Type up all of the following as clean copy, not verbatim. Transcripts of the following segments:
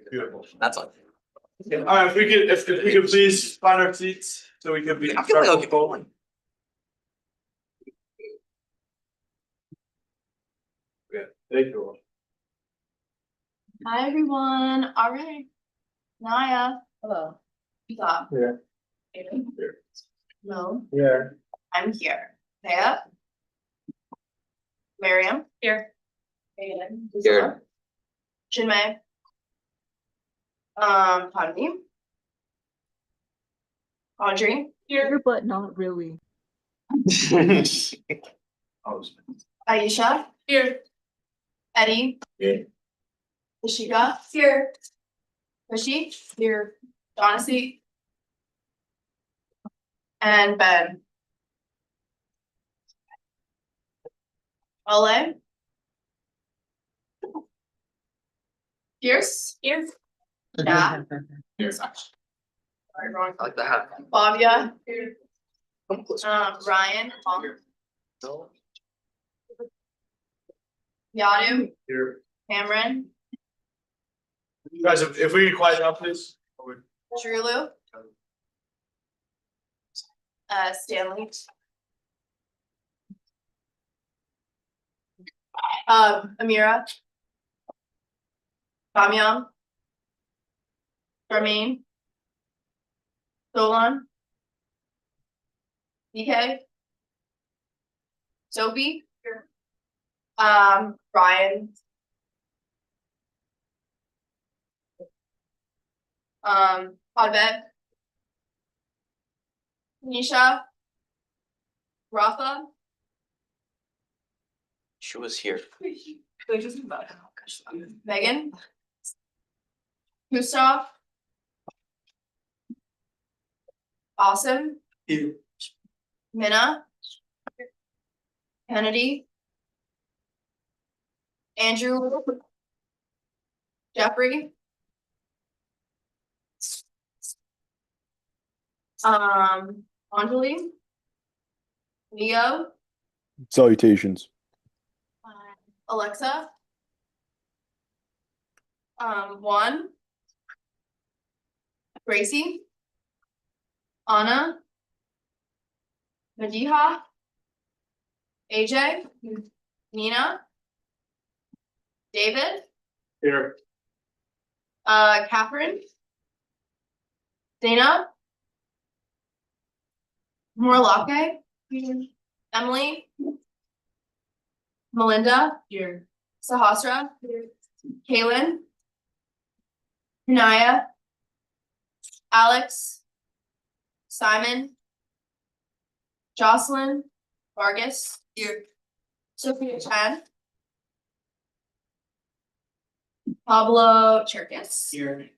Beautiful. That's all. All right, if we could please find our seats so we could be. I feel like I'll keep going. Yeah, thank you. Hi, everyone. All right. Naya. Hello. Stop. Yeah. Aiden. Here. No, Yeah. I'm here. Thea. Miriam. Here. Aiden. Here. Chinmay. Pardon me. Audrey. Here, but not really. Aisha. Here. Eddie. Here. Ishika. Here. Rishi. Here. Donacy. And Ben. Ole. Pierce. Here. Yeah. Here. Sorry, wrong. I like the hat. Fabia. Here. Come close. Ryan. No. Yadu. Here. Cameron. Guys, if we get quiet now, please. Drulu. Stanley. Amira. Bamyang. Charmaine. Solon. DK. Sophie. Brian. Podvet. Nisha. Rafa. She was here. Megan. Gustav. Awesome. Here. Minna. Kennedy. Andrew. Jeffrey. Anjali. Leo. Salutations. Alexa. Juan. Gracie. Anna. Madiha. AJ. Nina. David. Here. Catherine. Dana. Morlake. Emily. Melinda. Here. Sahasra. Here. Kaylin. Naya. Alex. Simon. Jocelyn. Vargas. Here. Sophia Chan. Pablo Cherkis. Here.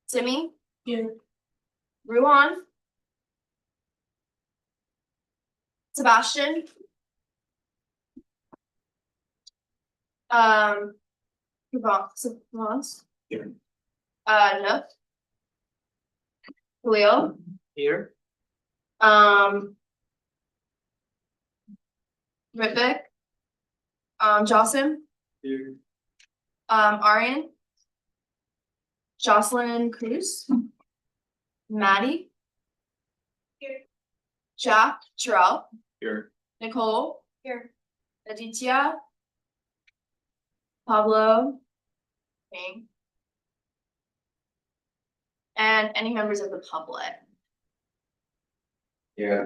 Simi. Here. Ruhan. Sebastian. Savants. Here. Nook. Khalil. Here. Ritvik. Jocelyn. Here. Arian. Jocelyn Cruz. Maddie. Here. Jack Terrell. Here. Nicole. Here. Aditya. Pablo. King. And any members of the public. Yeah.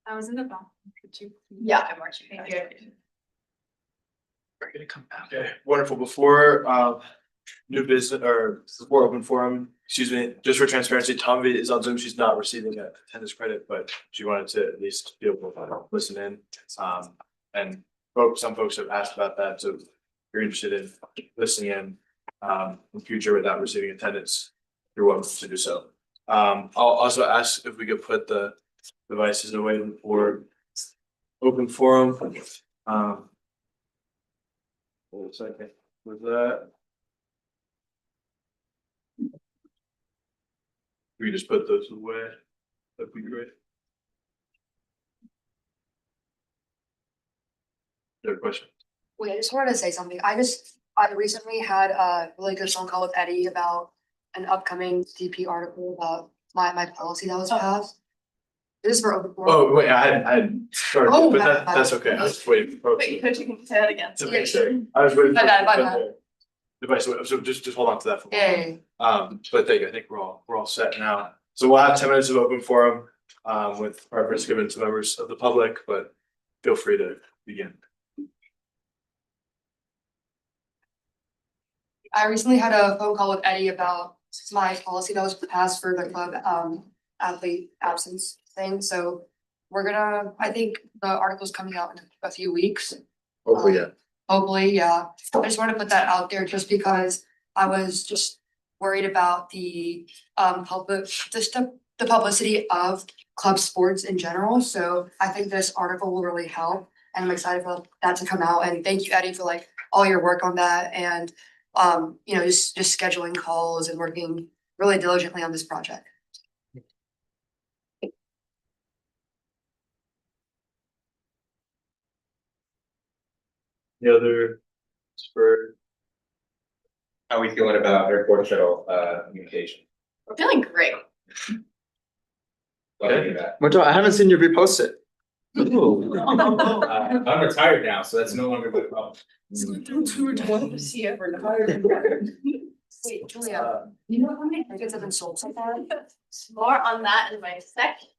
I was in the bathroom. Could you? Yeah, I'm watching. Thank you. We're gonna come back. Okay, wonderful. Before new business or before open forum, excuse me, just for transparency, Tommy is on Zoom. She's not receiving a attendance credit, but she wanted to at least be able to listen in. And some folks have asked about that, so if you're interested in listening in future without receiving attendance, you're welcome to do so. I'll also ask if we could put the devices away for open forum. Hold a second with that. We just put those away. That'd be great. Your question? Wait, I just wanted to say something. I recently had a really good phone call with Eddie about an upcoming DP article about my policy that was passed. This is for open forum. Oh, wait, I had started, Oh, but my that's okay. I was waiting for. Wait, could you say that again? To make sure. I was waiting. My for- bad, my bad. Device, so just hold on to that for a moment. Yeah. But thank you. I think we're all set now. So we'll have 10 minutes of open forum, with preference given to members of the public, but feel free to begin. I recently had a phone call with Eddie about my policy that was passed for the club athlete absence thing, so I think the article's coming out in a few weeks. Hopefully, yeah. Hopefully, yeah. I just want to put that out there just because I was just worried about the the publicity of club sports in general. So I think this article will really help, and I'm excited for that to come out. And thank you, Eddie, for like all your work on that and just scheduling calls and working really diligently on this project. The other for How are we feeling about airport shuttle communication? We're feeling great. Love to hear that. What I haven't seen you repost it. I'm retired now, so that's no longer my problem. Wait, Julia, you know how many tickets have been sold so far? More on that in my second.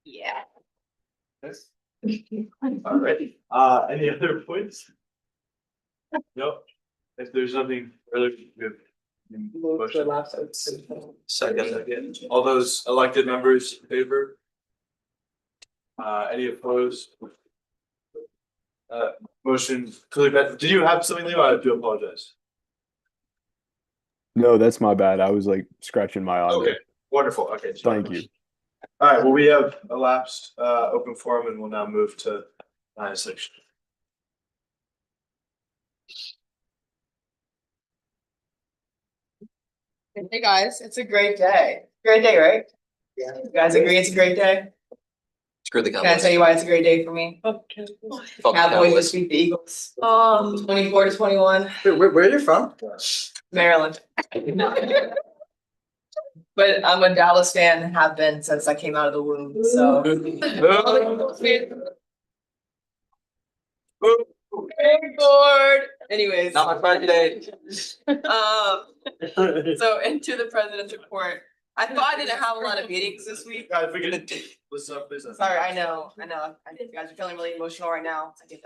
Yeah. Yes. Alright, any other points? Nope. If there's nothing further, we have. Motion. Second, all those elected members in favor? Any opposed? Motion clearly passed. Did you have something, Leo? I do apologize. No, that's my bad. I was like scratching my eye. Okay, wonderful, okay. Thank you. All right, well, we have elapsed open forum and we'll now move to section. Hey guys, it's a great day. Great day, right? Yeah. You guys agree it's a great day? Screw the Can I Cowboys. tell you why it's a great day for me? Fuck the Cowboys Cowboys. just beat the Eagles, 24-21, Where are you from? Maryland. But I'm a Dallas fan and have been since I came out of the womb, so. Very bored. Anyways, Not my Friday day. so into the president's report. I thought I didn't have a lot of meetings this week. Guys, we can listen up, please. Sorry, I know. I think you guys are feeling really emotional right now. I get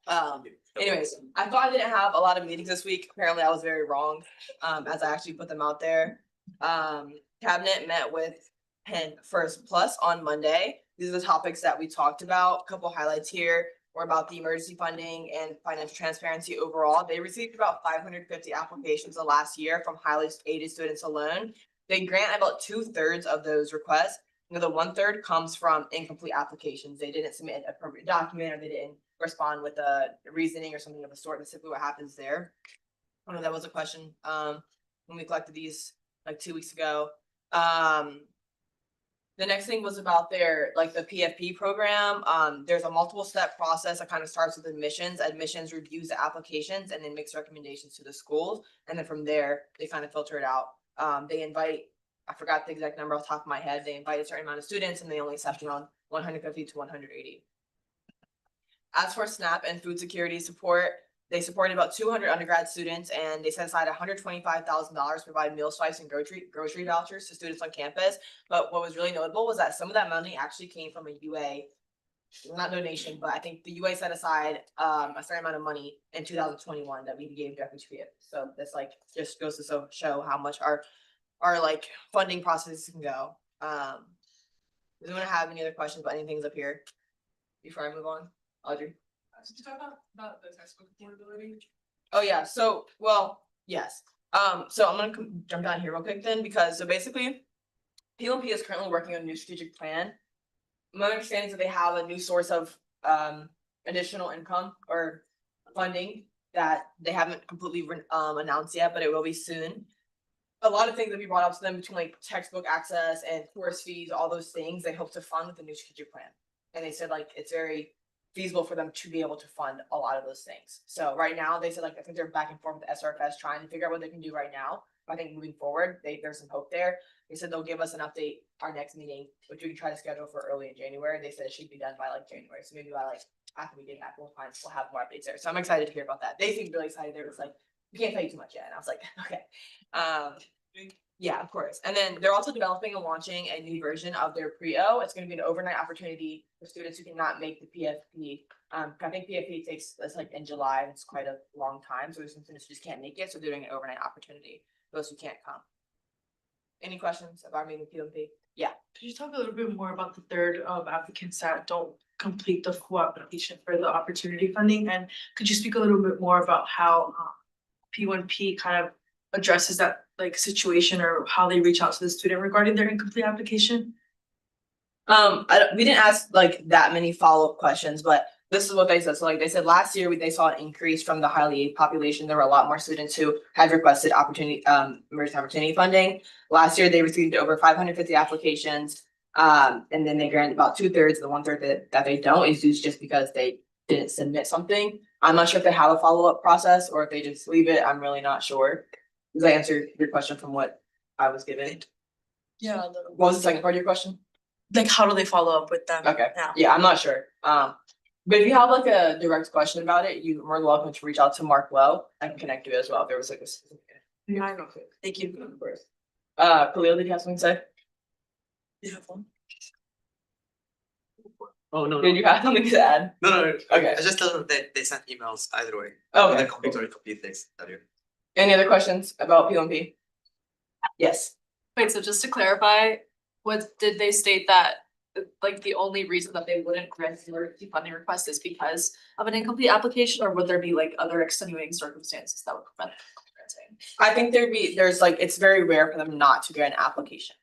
that. Anyways, I thought I didn't have a lot of meetings this week. Apparently I was very wrong, as I actually put them out there. Cabinet met with Penn First Plus on Monday. These are the topics that we talked about. A couple highlights here were about the emergency funding and financial transparency overall. They received about 550 applications the last year from highly aided students alone. They grant about 2/3 of those requests. You know, the 1/3 comes from incomplete applications. They didn't submit an appropriate document or they didn't respond with a reasoning or something of the sort. That's typically what happens there. I know that was a question when we collected these like 2 weeks ago. The next thing was about the PFP program. There's a multiple step process that kind of starts with admissions. Admissions reviews the applications and then makes recommendations to the schools. And then from there, they kind of filter it out. They invite, I forgot the exact number off the top of my head. They invite a certain amount of students and they only accept around 150 to 180. As for SNAP and food security support, they supported about 200 undergrad students and they set aside $125,000 to provide meal swipes and grocery vouchers to students on campus. But what was really notable was that some of that money actually came from a UA, not donation, but I think the UA set aside a certain amount of money in 2021 that we gave directly to it. So this just goes to show how much our funding processes can go. Does anyone have any other questions about any things up here before I move on? Audrey? Did you talk about the textbook affordability? Oh yeah, yes. So I'm gonna jump down here real quick then, because basically PLP is currently working on a new strategic plan. My understanding is that they have a new source of additional income or funding that they haven't completely announced yet, but it will be soon. a lot of things that we brought up to them between like textbook access and course fees, all those things, they hope to fund with the new strategic plan. And they said like it's very feasible for them to be able to fund a lot of those things. So right now, they said like, I think they're back and forth with SRFS trying to figure out what they can do right now. I think moving forward, there's some hope there. They said they'll give us an update our next meeting, which we can try to schedule for early in January. They said it should be done by like January. So maybe by like after we get back, we'll have more updates there. So I'm excited to hear about that. They seemed really excited. They were just like, we can't tell you too much yet. And I was like, okay. Yeah, of course. And then they're also developing and launching a new version of their Pre-O. It's going to be an overnight opportunity for students who cannot make the PFP. I think PFP it's like in July, and it's quite a long time. So there's some students who just can't make it. So they're doing an overnight opportunity for those who can't come. Any questions about meeting PFP? Yeah. Could you talk a little bit more about the third of applicants that don't complete the full application for the opportunity funding? And could you speak a little bit more about how P1P kind of addresses that like situation, or how they reach out to the student regarding their incomplete application? We didn't ask like that many follow-up questions, but this is what they said. So like they said last year, they saw an increase from the highly aid population. There were a lot more students who had requested emergency opportunity funding. Last year, they received over 550 applications. And then they granted about 2/3. The 1/3 that they don't is just because they didn't submit something. I'm not sure if they have a follow-up process or if they just leave it. I'm really not sure. Does that answer your question from what I was given? Yeah. What was the second part of your question? Like, how do they follow up with them? Okay, now? yeah, I'm not sure. But if you have like a direct question about it, you're more than welcome to reach out to Mark Lowe. I can connect you as well if there was like a specific. Yeah, thank you. Of course. Khalil, did you have something to say? You have one? Oh, no, Did you have something to add? No. Okay. I just tell them that they sent emails either way. Okay. They're complete things that are. Any other questions about P1P? Yes. Wait, so just to clarify, what did they state that, like, the only reason that they wouldn't grant the emergency funding request is because of an incomplete application, or would there be like other extenuating circumstances that would prevent them from granting? I think there's like, it's very rare for them not to grant an application.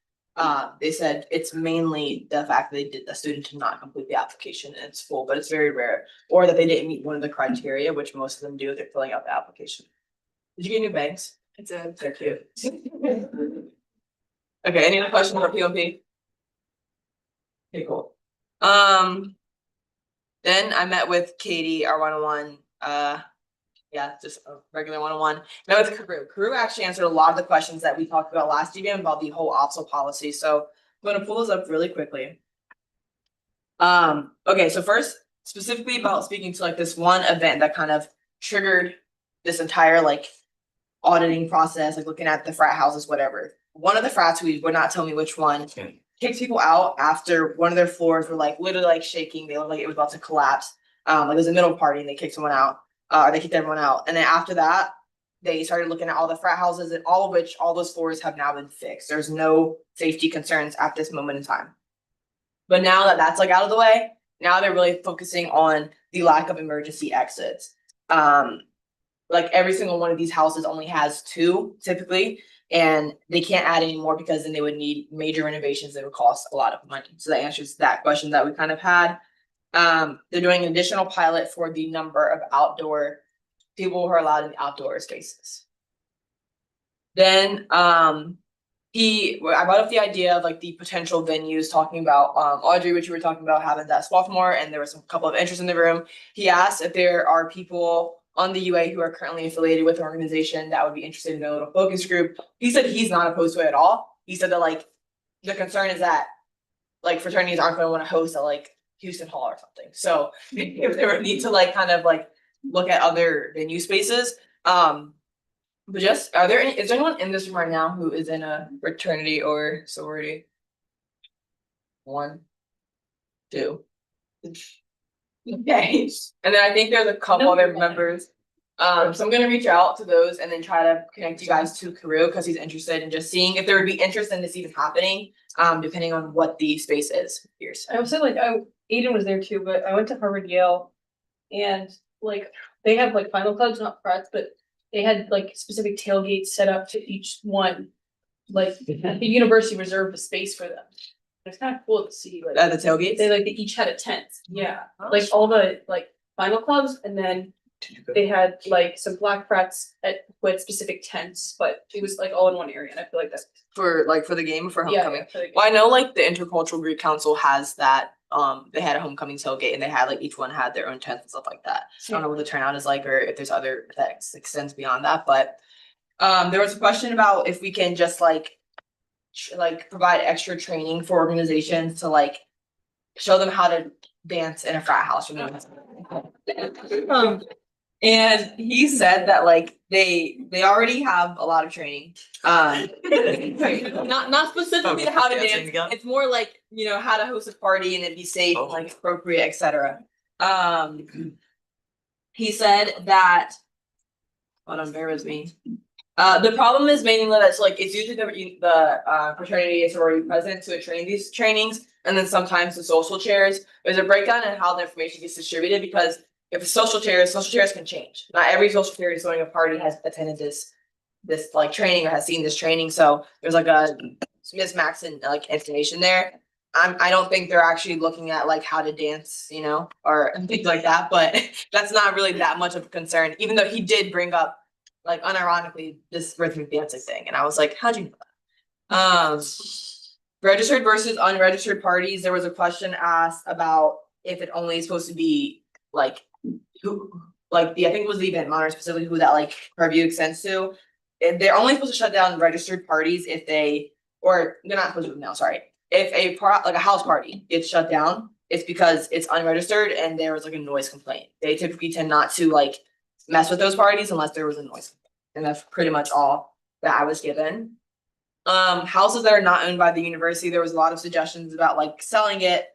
They said it's mainly the fact that the student did not complete the application and it's full, but it's very rare. Or that they didn't meet one of the criteria, which most of them do if they're filling out the application. Did you get new bags? It's a. They're cute. Okay, any other questions for P1P? Okay, cool. Then I met with Katie, our 101, yeah, just a regular 101. Met with Karu. Karu actually answered a lot of the questions that we talked about last evening about the whole OPSL policy. So I'm gonna pull those up really quickly. Okay, so first, specifically about speaking to like this one event that kind of triggered this entire like auditing process, like looking at the frat houses, whatever. One of the frats, who would not tell me which one, kicked people out after one of their floors were like literally like shaking. They looked like it was about to collapse. Like it was a middle party and they kicked someone out. They kicked everyone out. And then after that, they started looking at all the frat houses, and all those floors have now been fixed. There's no safety concerns at this moment in time. But now that that's like out of the way, now they're really focusing on the lack of emergency exits. Like every single one of these houses only has 2 typically, and they can't add any more because then they would need major renovations that would cost a lot of money. So that answers that question that we kind of had. They're doing an additional pilot for the number of outdoor people who are allowed in the outdoor spaces. Then I brought up the idea of like the potential venues, talking about Audrey, which you were talking about having that Swarthmore, and there was a couple of interest in the room. He asked if there are people on the UA who are currently affiliated with an organization that would be interested in a little focus group. He said he's not opposed to it at all. He said that like the concern is that like fraternities aren't going to want to host at like Houston Hall or something. So if they would need to like kind of like look at other venue spaces. But just is there anyone in this room right now who is in a fraternity or sorority? 1, 2. Okay, and then I think there's a couple other members. So I'm gonna reach out to those and then try to connect you guys to Karu because he's interested in just seeing if there would be interest in this even happening, depending on what the space is. Here's. I would say like Aiden was there too, but I went to Harvard Yale, and like they have like final clubs, not frats, but they had like specific tailgates set up to each one. Like the university reserved a space for them. It's kind of cool to see like The tailgates? they each had a tent. Yeah, like all the like final clubs, and then they had like some black frats with specific tents, but it was like all in one area, and I feel like that's. For the game, for Yeah, homecoming. for the game. Well, I know like the Intercultural Greek Council has that, they had a homecoming tailgate and they had like each one had their own tent and stuff like that. I don't know what the turnout is like or if there's other that extends beyond that, but there was a question about if we can just like provide extra training for organizations to like show them how to dance in a frat house, you know. And he said that like they already have a lot of training. Not specifically how to Dancing dance, together? it's more like, you know, how to host a party and it be safe, Oh. like appropriate, etc. He said that, hold on, bear with me. The problem is mainly that it's like, it's usually the fraternity and sorority president to train these trainings, and then sometimes the social chairs. There's a breakdown in how the information gets distributed, because if the social chairs can change. Not every social chair is throwing a party has attended this like training or has seen this training, so there's like a mismatch in like information there. I don't think they're actually looking at like how to dance, you know, or things like that, but that's not really that much of a concern, even though he did bring up like unironically this rhythmic dancing thing, and I was like, how'd you know that? Registered versus unregistered parties, there was a question asked about if it only is supposed to be like who, like I think it was the event monitor specifically who that like purview extends to. And they're only supposed to shut down registered parties if they're not supposed to now, sorry. If like a house party gets shut down, it's because it's unregistered and there was like a noise complaint. They typically tend not to like mess with those parties unless there was a noise complaint. And that's pretty much all that I was given. Houses that are not owned by the university, there was a lot of suggestions about like selling it.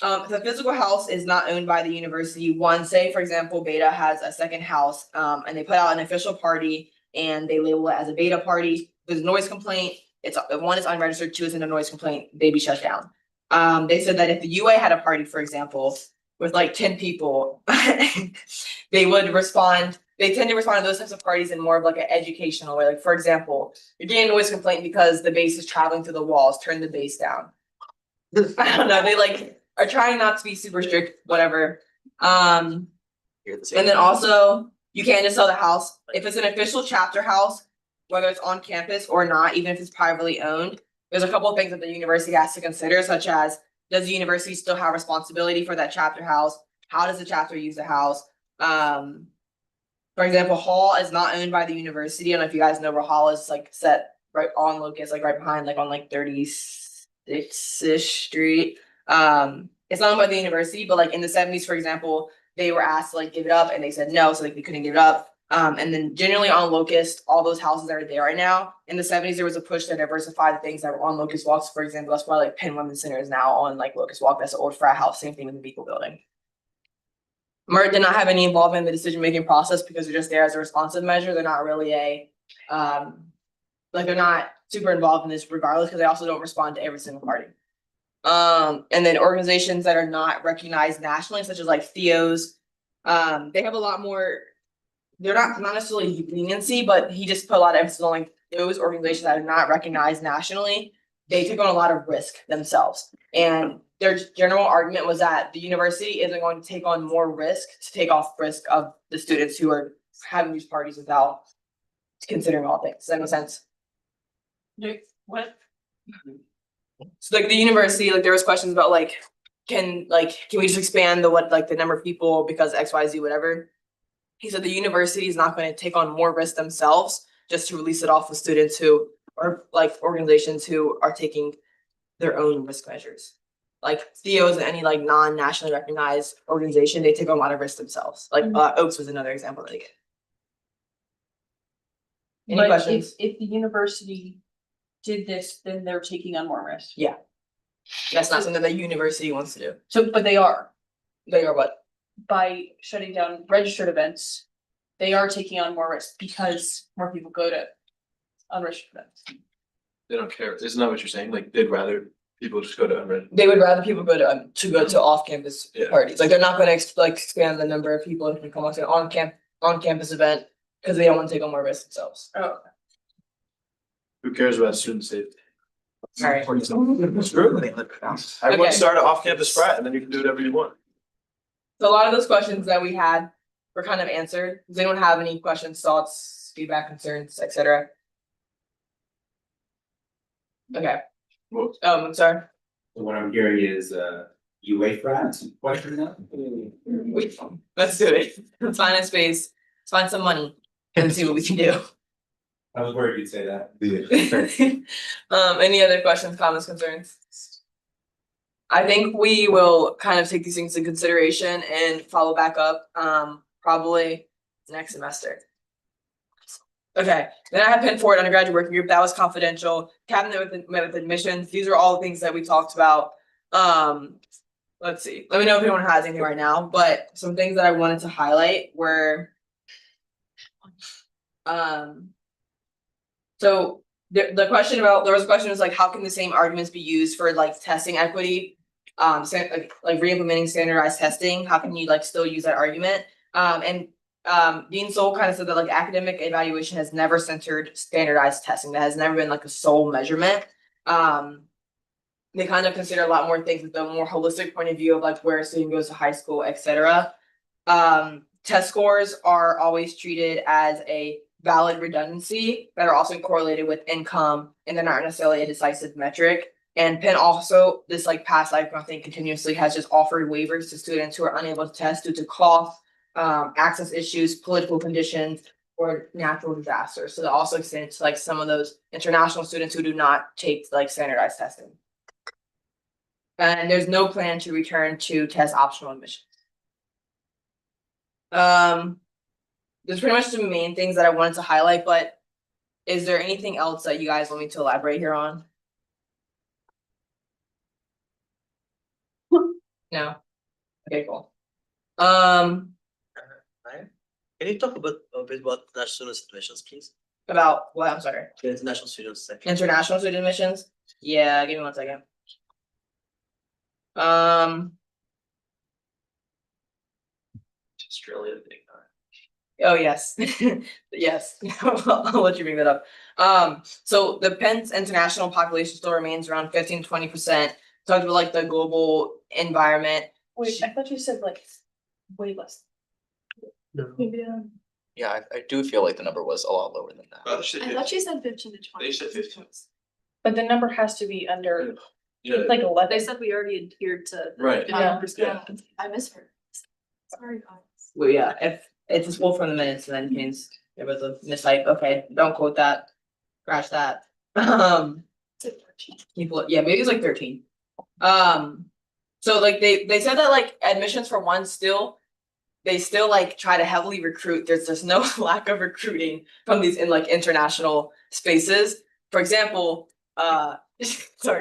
If the physical house is not owned by the university, one, say for example, Beta has a second house, and they put out an official party and they label it as a Beta party. There's a noise complaint. One is unregistered, two is in a noise complaint, they be shut down. They said that if the UA had a party, for example, with like 10 people, they would respond. They tend to respond to those types of parties in more of like an educational way. Like for example, you're getting a noise complaint because the bass is traveling through the walls, turn the bass down. I don't know, they like are trying not to be super strict, whatever. And then also you can't just sell the house. If it's an official chapter house, whether it's on campus or not, even if it's privately owned, there's a couple of things that the university has to consider, such as, does the university still have responsibility for that chapter house? How does the chapter use the house? For example, Hall is not owned by the university. I don't know if you guys know where Hall is, like set right on Locust, like right behind, like on like 36th-ish Street. It's not owned by the university, but like in the 70s, for example, they were asked to like give it up and they said no, so like they couldn't give it up. And then generally on Locust, all those houses that are there right now. In the 70s, there was a push to diversify the things that were on Locust Walks. For example, that's why like Penn Women's Center is now on like Locust Walk. That's an old frat house. Same thing with the Beagle Building. MERT did not have any involvement in the decision-making process because they're just there as a responsive measure. They're not really they're not super involved in this regardless, because they also don't respond to every single party. And then organizations that are not recognized nationally, such as like Theo's, they have a lot more. They're not necessarily leniency, but he just put a lot of emphasis on like those organizations that are not recognized nationally. They take on a lot of risk themselves, and their general argument was that the university isn't going to take on more risk to take off risk of the students who are having these parties without considering all things. Does that make sense? What? So like the university, like there was questions about like, can we just expand the number of people because XYZ, whatever. He said the university is not going to take on more risk themselves just to release it off with students who are like organizations who are taking their own risk measures. Like Theo's and any like non-nationally recognized organization, they take on a lot of risk themselves. Like Oaks was another example. Like, any questions? If the university did this, then they're taking on more risk. Yeah, that's not something the university wants to do. So, but they are, They are what? by shutting down registered events, they are taking on more risk because more people go to unregistered events. They don't care. Isn't that what you're saying? Like, they'd rather people just go to unregistered. They would rather people go to off-campus Yeah. parties. Like they're not going to expand the number of people who can come to an on-campus event because they don't want to take on more risk themselves. Oh, Who cares about student safety? All right. It's true. Everyone Okay. start an off-campus frat and then you can do whatever you want. So a lot of those questions that we had were kind of answered. Does anyone have any questions, thoughts, feedback, concerns, etc.? Okay. I'm sorry. So what I'm hearing is, UA frat, question now? Let's do it. Let's find a space, let's find some money and see what we can do. I was worried you'd say that. Any other questions, comments, concerns? I think we will kind of take these things into consideration and follow back up, probably next semester. Okay, then I have Penn Ford undergraduate working group, that was confidential, cabinet met with admissions, these are all the things that we talked about. Let's see, let me know if anyone has anything right now, but some things that I wanted to highlight were. So the question about, there was a question was like, how can the same arguments be used for like testing equity? Like re-implementing standardized testing, how can you like still use that argument? Dean Soul kind of said that like academic evaluation has never centered standardized testing, that has never been like a sole measurement. They kind of consider a lot more things with a more holistic point of view of like where a student goes to high school, etc. Test scores are always treated as a valid redundancy that are also correlated with income, and they're not necessarily a decisive metric. And Penn also, this like past life thing continuously has just offered waivers to students who are unable to test due to cost, access issues, political conditions, or natural disasters. So that also extends to like some of those international students who do not take like standardized testing. And there's no plan to return to test optional admission. There's pretty much the main things that I wanted to highlight, but is there anything else that you guys want me to elaborate here on? No? Okay, cool. Can you talk a bit about international admissions, please? About what, I'm sorry, The international students section. international student admissions? Yeah, give me 1 second. Australia, big time. Oh, yes, yes, I'll let you bring that up. So the Penn's international population still remains around 15-20%. Talked about like the global environment. Wait, I thought you said like way less. No. Maybe, Yeah, I do feel like the number was a lot lower than that. I thought you said 15 to 20. They said 15. but the number has to be under, Yeah, it's like 11. They said we already adhered to. right. Yeah. Yeah, I misheard. Sorry, guys. Well, yeah, if it's a pull from the minutes, then means there was a mistype. Okay, don't quote that. Scratch that. People, yeah, maybe it's like 13. So like they said that like admissions for one they still like try to heavily recruit. There's just no lack of recruiting from these in like international spaces. For example, sorry,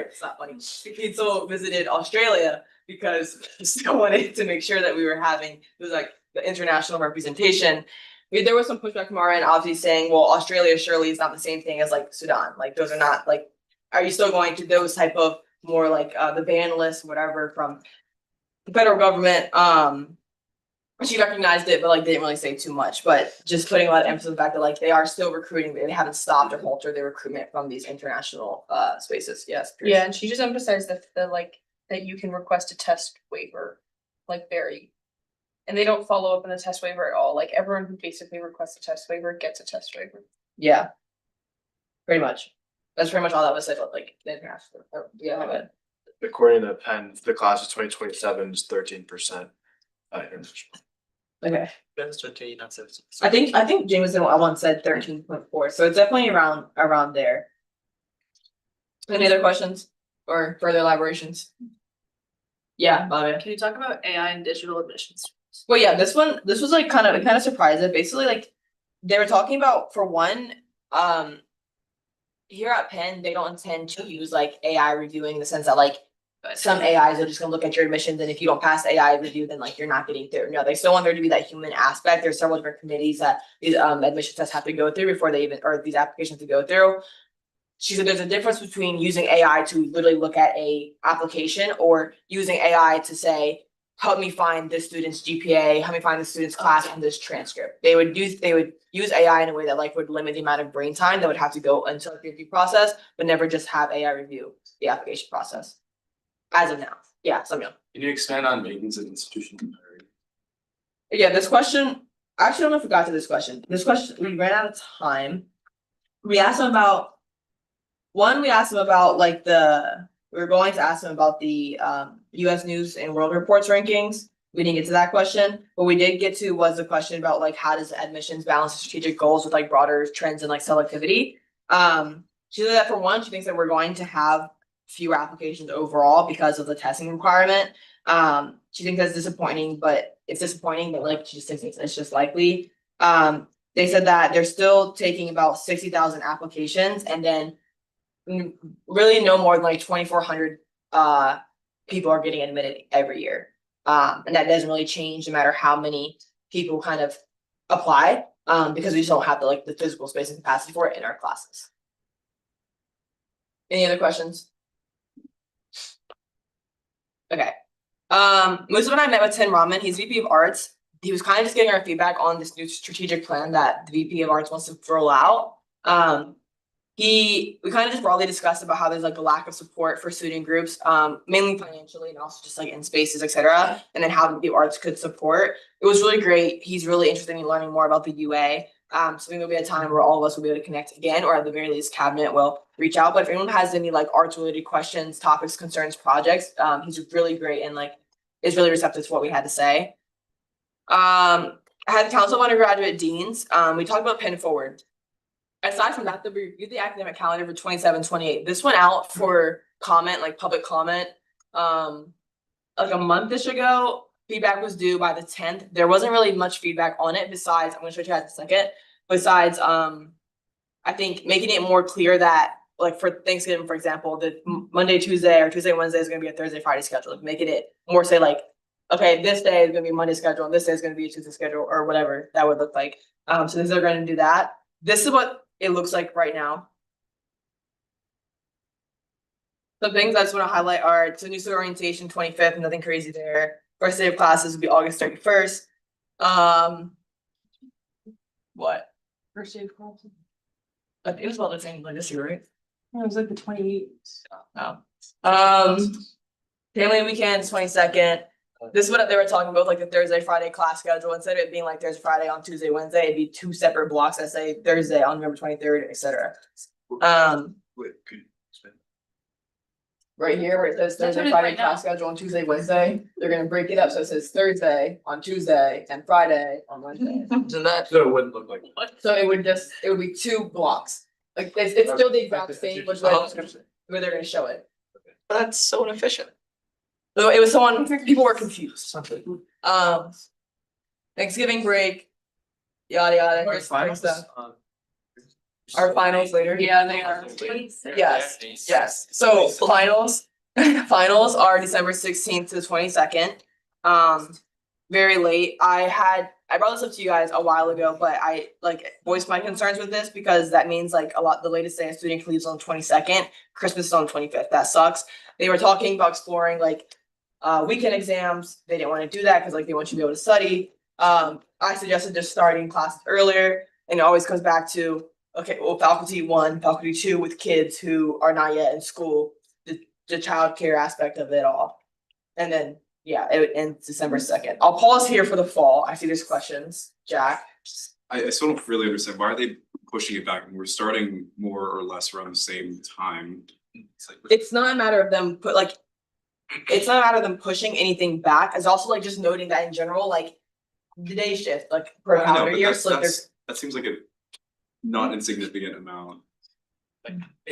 it's not funny. Pizzo visited Australia because he still wanted to make sure that we were having, it was like the international representation. There was some pushback from our end, obviously saying, well, Australia surely is not the same thing as like Sudan. Like those are not like, are you still going to those type of more like the ban list, whatever, from the federal government? She recognized it, but like they didn't really say too much, but just putting a lot of emphasis on the fact that like they are still recruiting, they haven't stopped or halted their recruitment from these international spaces. Yes. Chris? Yeah, and she just emphasized the like, that you can request a test waiver, like very. And they don't follow up on the test waiver at all, like everyone who basically requests a test waiver gets a test waiver. Yeah. Pretty much. That's pretty much all that was said about like the international. Yeah, but According to Penn, the class of 2027 is 13% international. okay. Ben's 20, not 17. I think Jameson once said 13.4, so it's definitely around there. Any other questions or further elaborations? Yeah, Bobby. Can you talk about AI and digital admissions? Well, yeah, this was like kind of surprised it. Basically, like they were talking about, for one, here at Penn, they don't intend to use like AI reviewing in the sense that like some AIs are just gonna look at your admissions, and if you don't pass the AI review, then like you're not getting through. No, they still want there to be that human aspect. There's several different committees that these admission tests have to go through before they even, or these applications to go through. She said there's a difference between using AI to literally look at a application or using AI to say, help me find this student's GPA, help me find the student's class and this transcript. They would use AI in a way that like would limit the amount of brain time that would have to go into the review process, but never just have AI review the application process. As of now. Yeah, Samuel. Can you expand on maintenance of institution? Yeah, this question, I actually don't know if we got to this question. This question, we ran out of time. We asked them about. One, we asked them about like we were going to ask them about the US News and World Reports rankings. We didn't get to that question, but we did get to was the question about like how does admissions balance strategic goals with like broader trends and like selectivity. She said that for one, she thinks that we're going to have fewer applications overall because of the testing requirement. She thinks that's disappointing, but it's disappointing, but like she just thinks it's just likely. They said that they're still taking about 60,000 applications and then really no more than like 2,400 people are getting admitted every year. And that doesn't really change no matter how many people kind of apply, because we just don't have the physical space and capacity for it in our classes. Any other questions? Okay. Musa and I met with Tim Rahman. He's VP of Arts. He was kind of just getting our feedback on this new strategic plan that the VP of Arts wants to roll out. We kind of just broadly discussed about how there's like a lack of support for student groups, mainly financially and also just like in spaces, etc. And then how the arts could support. It was really great. He's really interested in learning more about the UA. So I think there'll be a time where all of us will be able to connect again, or at the very least, cabinet will reach out. But if anyone has any like arts related questions, topics, concerns, projects, he's really great and like is really receptive to what we had to say. I had the Council of Undergraduate Deans. We talked about Penn Forward. Aside from that, we reviewed the academic calendar for 27-28. This went out for comment, like public comment, like a month-ish ago. Feedback was due by the 10th. There wasn't really much feedback on it besides, I'm gonna show you guys in a second. Besides, I think making it more clear that like for Thanksgiving, for example, the Monday, Tuesday, or Tuesday, Wednesday is gonna be a Thursday, Friday schedule. Like making it more say like, okay, this day is gonna be Monday schedule, and this day is gonna be a Tuesday schedule, or whatever that would look like. So these are gonna do that. This is what it looks like right now. The things I just want to highlight are it's a new student orientation 25th, nothing crazy there. First day of classes will be August 31st. What? First day of classes. I think it was about the same like this year, right? It was like the 28th. Family weekend, 22nd. This is what they were talking about, like the Thursday, Friday class schedule. Instead of it being like Thursday, Friday on Tuesday, Wednesday, it'd be two separate blocks that say Thursday on November 23rd, etc. Wait, could you explain? Right here where it says That's what Thursday, it is Friday right now. class schedule on Tuesday, Wednesday, they're gonna break it up, so it says Thursday on Tuesday and Friday on Wednesday. Isn't that? So it wouldn't look like. So it would be two blocks. Like it's still the exact same, which way where they're gonna show it. That's so inefficient. So it was someone, people were confused. Thanksgiving break. Yada yada. here's the stuff. Our finals later. Yeah, they are. Yes. So finals are December 16th to the 22nd. Very late. I brought this up to you guys a while ago, but I like voiced my concerns with this because that means like the latest day a student leaves on the 22nd, Christmas is on the 25th. That sucks. They were talking about exploring like weekend exams. They didn't want to do that because like they want you to be able to study. I suggested just starting classes earlier, and it always comes back to okay, well, faculty 1, faculty 2 with kids who are not yet in school, the childcare aspect of it all. And then, yeah, it ends December 2nd. I'll pause here for the fall. I see there's questions. Jack? I still don't really understand, why are they pushing it back? And we're starting more or less around the same time. It's not a matter of them it's not a matter of them pushing anything back. It's also like just noting that in general, like the day shift, like per I know, calendar but year, that's- so like there's. That seems like a not insignificant amount.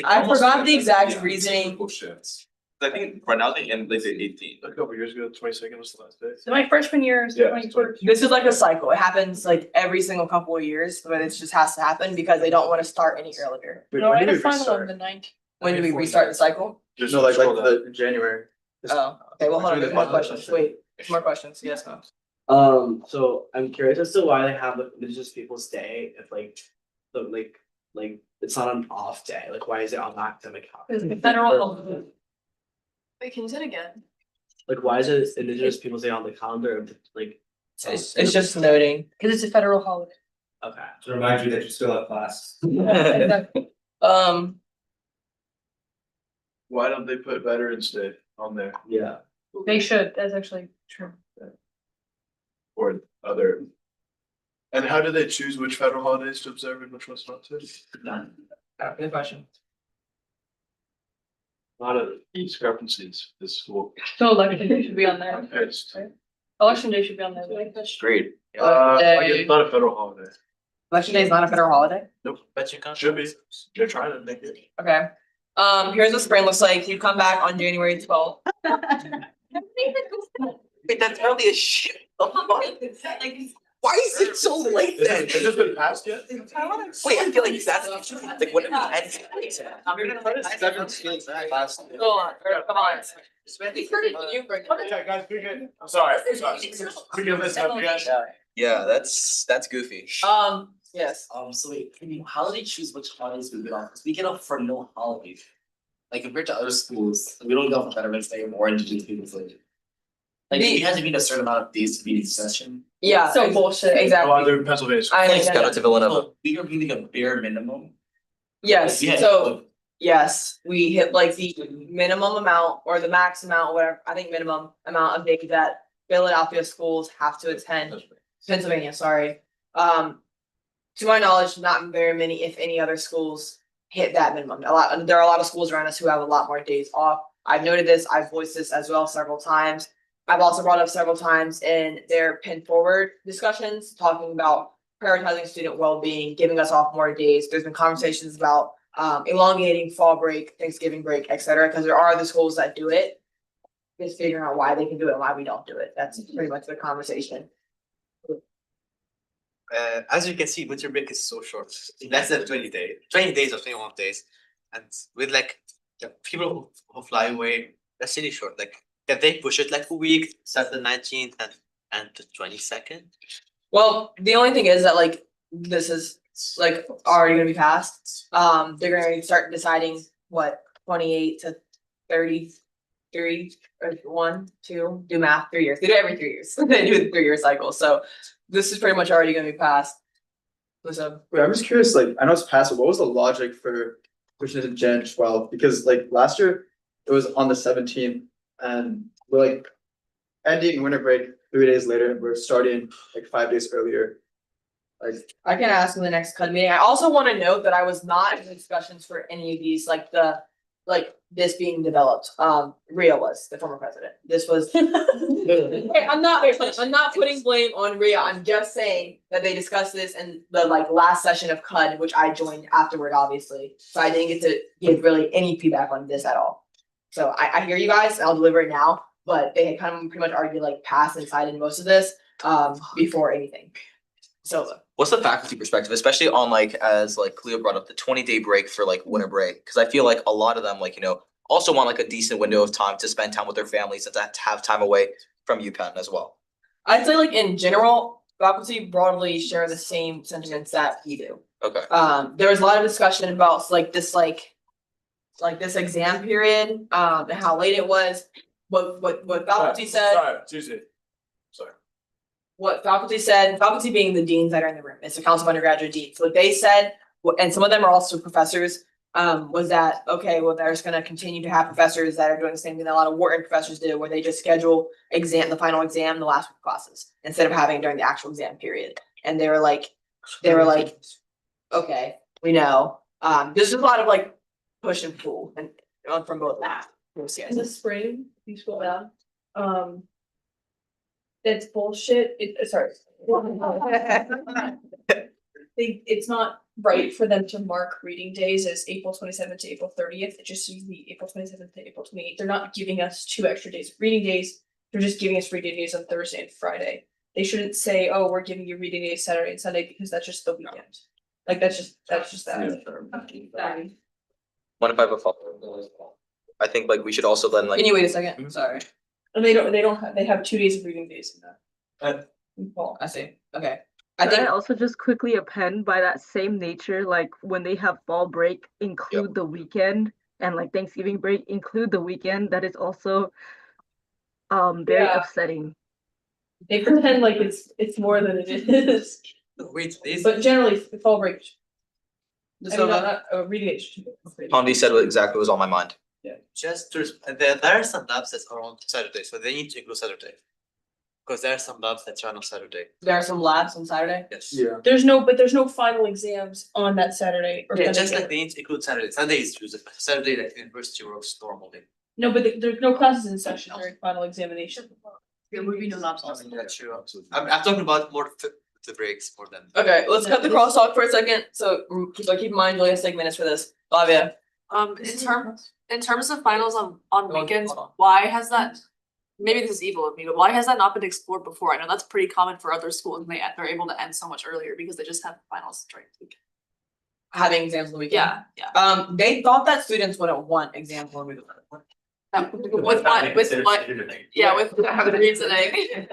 I forgot the exact Yeah, reasoning. cyclical shifts. I think right now they end like the 18th. A couple years ago, 22nd was the last day. So my freshman year is the Yeah. 21st. This is like a cycle. It happens like every single couple of years, but it just has to happen because they don't want to start any earlier. Wait, No, when I did had we a final restart? on the 19th. When do we restart the cycle? Just No, like scroll down. the January. Oh, okay, well, hold on, there's more questions. Wait, there's more questions. Yes, no. So I'm curious as to why they have the indigenous people stay if like it's not an off day. Like why is it on the academic It's calendar? the federal. Wait, can you say it again? Like why is it indigenous people stay on the calendar of like It's just noting. Because it's a federal holiday. okay. To remind you that you still have class. Exactly. Why don't they put Veterans Day on there Yeah. They should, that's actually true. or other And how do they choose which federal holidays to observe and which ones not to? Done. Good question. A lot of discrepancies this school. So election day should be on there. It's, Election day should be on there. Agreed. like it's not a federal holiday. Election day is not a federal holiday? Nope. Bet you can't. Should be. They're trying to make it. Okay. Here's what spring looks like. You come back on January 12th. Wait, that's early as shit. Why is it so late then? Has this been passed yet? Wait, I feel like that's like what? Go on, come on. Yeah, guys, we good. I'm sorry, I'm sorry. We can listen up, you guys. Yeah, that's goofy. Yes. So wait, how do they choose which holidays we get off? Because we get off for no holidays. Like compared to other schools, we don't get off for Veterans Day or Indigenous Peoples' Day. Like it has to be a certain amount of days to be in session. Yeah. So bullshit. Oh, Exactly. they're in Pennsylvania. I Thanks, understand shout out that. to Villanova. So we are meeting a bare minimum. Yes, Yeah, so, yes, we hit like the minimum amount or the max amount, whatever, I think minimum amount of days that Philadelphia schools have to attend. Pennsylvania, sorry. To my knowledge, not very many, if any other schools hit that minimum. There are a lot of schools around us who have a lot more days off. I've noted this, I've voiced this as well several times. I've also brought up several times in their pin forward discussions, talking about prioritizing student well-being, giving us off more days. There's been conversations about elongating fall break, Thanksgiving break, et cetera, because there are other schools that do it. Just figuring out why they can do it and why we don't do it. That's pretty much the conversation. As you can see, winter break is so short. Less than 20 days, 20 days or 21 days. And with like the people who fly away, that's really short. Like, can they push it like a week, start the 19th and the 22nd? Well, the only thing is that like, this is like already gonna be passed. They're gonna start deciding what, 28 to 33 or 1, 2, do math, 3 years. They do it every 3 years. They do the 3-year cycle. So this is pretty much already gonna be passed. So, Wait, I'm just curious, like, I know it's passed, but what was the logic for pushing it to Jan 12? Because like last year, it was on the 17th and we're like ending winter break 3 days later, we're starting like 5 days earlier. Like, I can ask in the next CUD meeting. I also wanna note that I was not in the discussions for any of these, like this being developed. Rhea was the former president. This was. Hey, I'm not putting blame on Rhea. I'm just saying that they discussed this in the like last session of CUD, which I joined afterward, obviously. So I didn't get to give really any feedback on this at all. So I hear you guys, I'll deliver it now, but they had kind of pretty much already like passed and cited most of this before anything. So What's the faculty perspective, especially on like, as like Cleo brought up, the 20-day break for like winter break? Cause I feel like a lot of them like, also want like a decent window of time to spend time with their families and to have time away from UPenn as well. I'd say like in general, faculty broadly share the same sentiments that we do. Okay. There was a lot of discussion about like this exam period, and how late it was. What faculty said. Sorry, Tuesday. Sorry. What faculty said, faculty being the deans that are in the room, it's the Council of Undergraduate Deans, what they said, and some of them are also professors, was that, okay, well, they're just gonna continue to have professors that are doing the same thing that a lot of Wharton professors do, where they just schedule the final exam, the last week of classes, instead of having it during the actual exam period. And they were like, okay, we know, there's just a lot of like push and pull and from both that. In the spring, you scroll down, it's bullshit, sorry. It's not right for them to mark reading days as April 27th to April 30th, it just should be April 27th to April 28th, they're not giving us 2 extra days of reading days. They're just giving us reading days on Thursday and Friday. They shouldn't say, oh, we're giving you reading days Saturday and Sunday, because that's just the weekend. Like, that's just that. What if I have a follow-up? I think like we should also then like. Can you wait a second? Sorry. And they have 2 days of reading days in that. I see, okay. I also just quickly append by that same nature, like when they have fall break, include the weekend, and like Thanksgiving break, include the weekend. That is also very upsetting. They pretend like it's more than it is. Wait, But generally, the fall break. So reading it. Pondi said what exactly was on my mind. just to, there are some labs that are on Saturday, so they need to include Saturday. Cause there are some labs that run on Saturday. There are some labs on Saturday. Yes. But there's no final exams on that Saturday or Yeah, Sunday. just like they need to include Saturday. Sunday is usually, Saturday like university works normally. No, but there's no classes in session during final examination. There would be no labs on That's true. I'm talking about more the breaks more than. Okay, let's cut the crosstalk for a second, so keep in mind, you only have 6 minutes for this, Flavia. In terms of finals on Go on, weekends, hold on. why has that? Maybe this is evil of me, but why has that not been explored before? I know that's pretty common for other schools, and they're able to end so much earlier because they just have finals during the week. Having exams on the weekend. Yeah. They thought that students wouldn't want exams on the weekend. With what, yeah, with reasoning.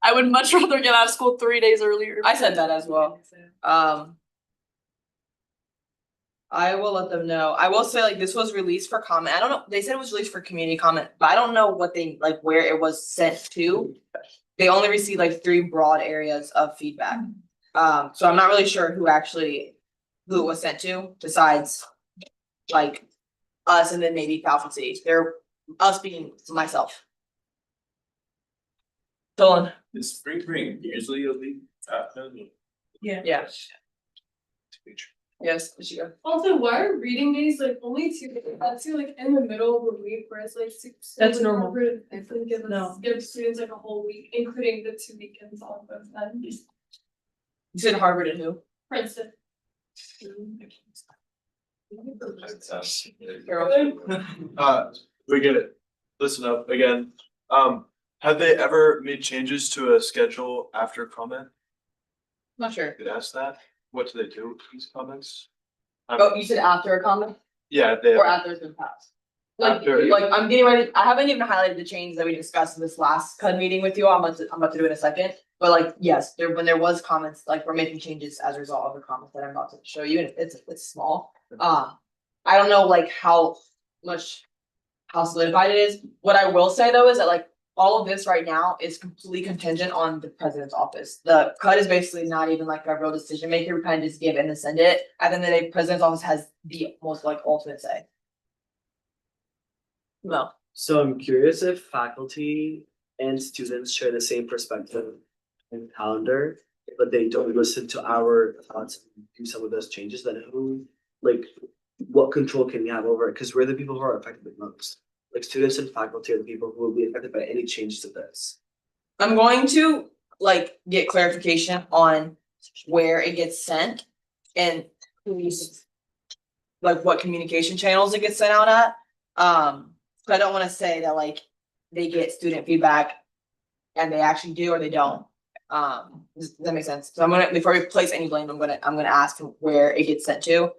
I would much rather get out of school 3 days earlier. I said that as well. I will let them know. I will say like this was released for comment. I don't know, they said it was released for community comment, but I don't know what they like where it was sent to. They only received like 3 broad areas of feedback. So I'm not really sure who it was sent to besides like us and then maybe faculty. They're us being myself. Dylan. Is spring break usually a week after? Yeah. Yeah. Yes, there you go. Also, why are reading days like only 2 days? That's like in the middle of the week where it's like 6. That's normal. Give students like a whole week, including the 2 weekends off of them. You said Harvard and who? Princeton. We get it. Listen up again. Have they ever made changes to a schedule after comment? Not sure. Could ask that. What do they do with these comments? Oh, you said after a comment Yeah, they. or after it's been passed? Like, After. I'm getting ready, I haven't even highlighted the changes that we discussed in this last CUD meeting with you. I'm about to do it in a second. But like, yes, when there was comments, like we're making changes as a result of the comments that I'm about to show you, and it's small. I don't know like how solidified it is. What I will say though is that like all of this right now is completely contingent on the president's office. The CUD is basically not even like a real decision maker. We kind of just give and then send it. At the end of the day, president's office has the most like ultimate say. No. So I'm curious if faculty and students share the same perspective and calendar, but they don't listen to our thoughts and do some of those changes, then what control can we have over it? Because we're the people who are affected the most. Like students and faculty are the people who will be affected by any changes to this. I'm going to like get clarification on where it gets sent and who's like what communication channels it gets sent out at. So I don't want to say that like they get student feedback and they actually do or they don't. Does that make sense? So I'm gonna, before we place any blame, I'm gonna ask where it gets sent to.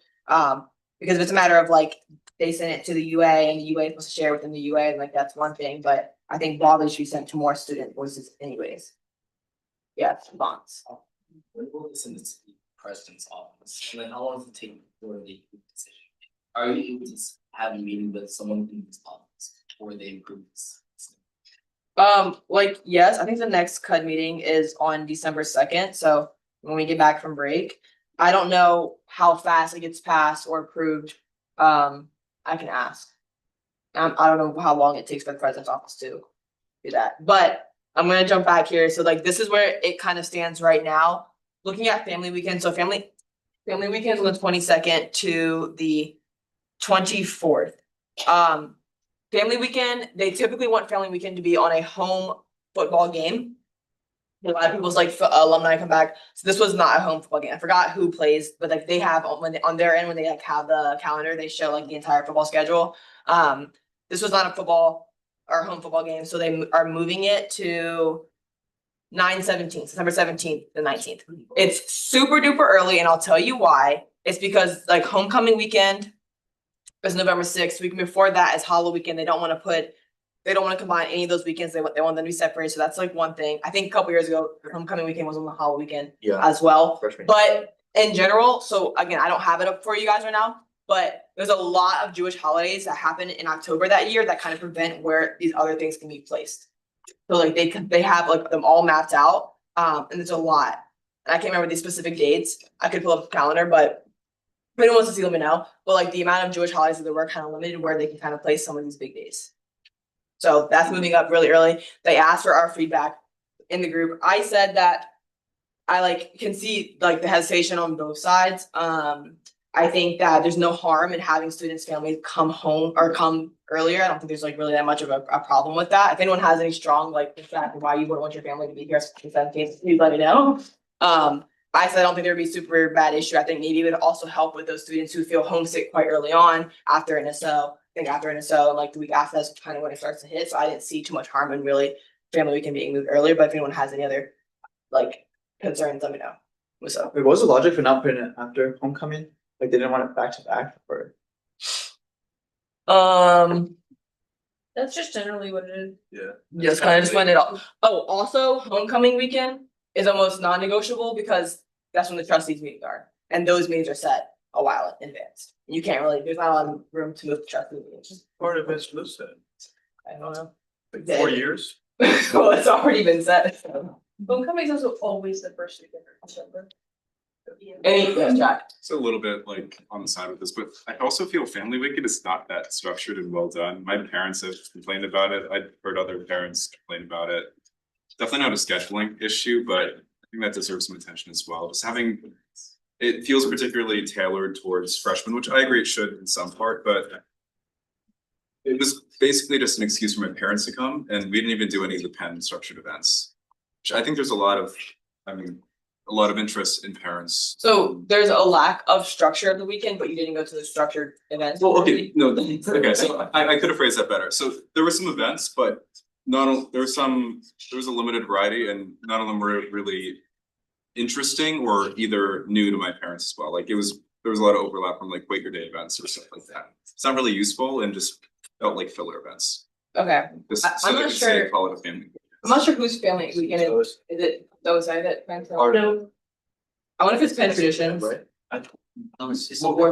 Because if it's a matter of like they send it to the UA and the UA is supposed to share within the UA, and like that's one thing, but I think broadly should be sent to more student voices anyways. Yeah, bonds. When will this send it to the president's office? And then how long does it take before they approve the decision? Are you able to have a meeting with someone in this office before they approve this? Like, yes, I think the next CUD meeting is on December 2nd, so when we get back from break. I don't know how fast it gets passed or approved. I can ask. I don't know how long it takes for the president's office to do that, but I'm gonna jump back here. So like, this is where it kind of stands right now. Looking at family weekend, so family weekend is on the 22nd to the 24th. Family weekend, they typically want family weekend to be on a home football game. A lot of people's like alumni come back. So this was not a home football game. I forgot who plays, but like they have on their end when they like have the calendar, they show like the entire football schedule. This was not a football or home football game, so they are moving it to 9/17, September 17th to 19th. It's super duper early, and I'll tell you why. It's because like homecoming weekend is November 6th. Week before that is Halloween weekend. They don't want to combine any of those weekends. They want them to be separated. So that's like one thing. I think a couple years ago, homecoming weekend was on the Halloween weekend as well. Freshman. But in general, so again, I don't have it up for you guys right now, but there's a lot of Jewish holidays that happen in October that year that kind of prevent where these other things can be placed. So like they have like them all mapped out, and there's a lot. And I can't remember these specific dates. I could pull up the calendar, but if anyone wants to see, let me know. But like the amount of Jewish holidays that there were kind of limited where they can kind of place some of these big days. So that's moving up really early. They asked for our feedback. in the group, I said that I like can see like the hesitation on both sides. I think that there's no harm in having students' families come home or come earlier. I don't think there's like really that much of a problem with that. If anyone has any strong like exactly why you wouldn't want your family to be here in 17th, please let me know. I said I don't think there'd be super bad issue. I think maybe it would also help with those students who feel homesick quite early on after NSO. I think after NSO and like the week after, that's kind of when it starts to hit. So I didn't see too much harm in really family weekend being moved earlier. But if anyone has any other like concerns, let me know. So Wait, what was the logic for not putting it after homecoming? Like they didn't want it back to back or? That's just generally what it is. Yeah. just kind of just went it all. Oh, also homecoming weekend is almost non-negotiable because that's when the trustees meetings are. And those meetings are set a while in advance. You can't really, there's not a lot of room to move the trustee meetings. Part of it's Liz said, I don't know. like 4 years. Well, it's already been set. So. Homecoming is also always the first weekend of December. It's a little bit like on the side with this, but I also feel family weekend is not that structured and well done. My parents have complained about it. I've heard other parents complain about it. Definitely not a scheduling issue, but I think that deserves some attention as well. Just having, it feels particularly tailored towards freshmen, which I agree it should in some part, but it was basically just an excuse for my parents to come, and we didn't even do any of the Penn structured events. Which I think there's a lot of interest in parents. So there's a lack of structure of the weekend, but you didn't go to the structured events. Well, okay, no, okay, so I could have phrased that better. So there were some events, but there was a limited variety and none of them were really interesting or either new to my parents as well. Like there was a lot of overlap from like Wait Your Day events or stuff like that. It's not really useful and just felt like filler events. Okay. Just I'm so they not could say sure. call it a family. I'm not sure whose family weekend it is. Is it those I that Penn? No. I wonder if it's Penn traditions. Well,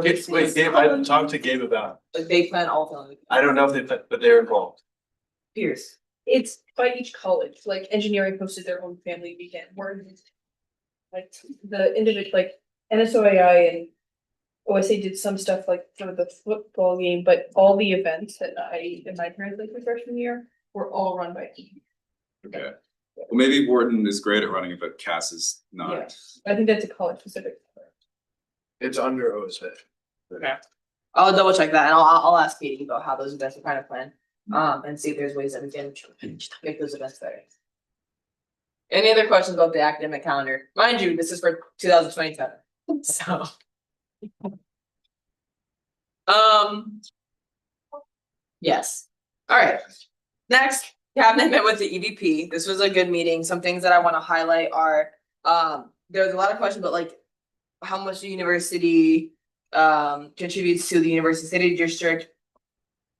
wait, Gabe, I talked to Gabe about, Like they plan all family. I don't know if but they're involved. Peers. It's by each college, like engineering hosted their own family weekend, where like the individual, like NSOAI and OSA did some stuff like for the football game, but all the events that I and my parents like for freshman year were all run by E. Okay. Well, maybe Wharton is great at running it, but Cass is not. Yeah, I think that's a college specific. It's under OSA. Okay. I'll double check that and I'll ask Katie about how those events are kind of planned. And see if there's ways that we can make those events better. Any other questions about the academic calendar? Mind you, this is for 2027. So. Yes. All right. Next, cabinet met with the EVP. This was a good meeting. Some things that I want to highlight are, there's a lot of questions about like how much the university contributes to the University City District.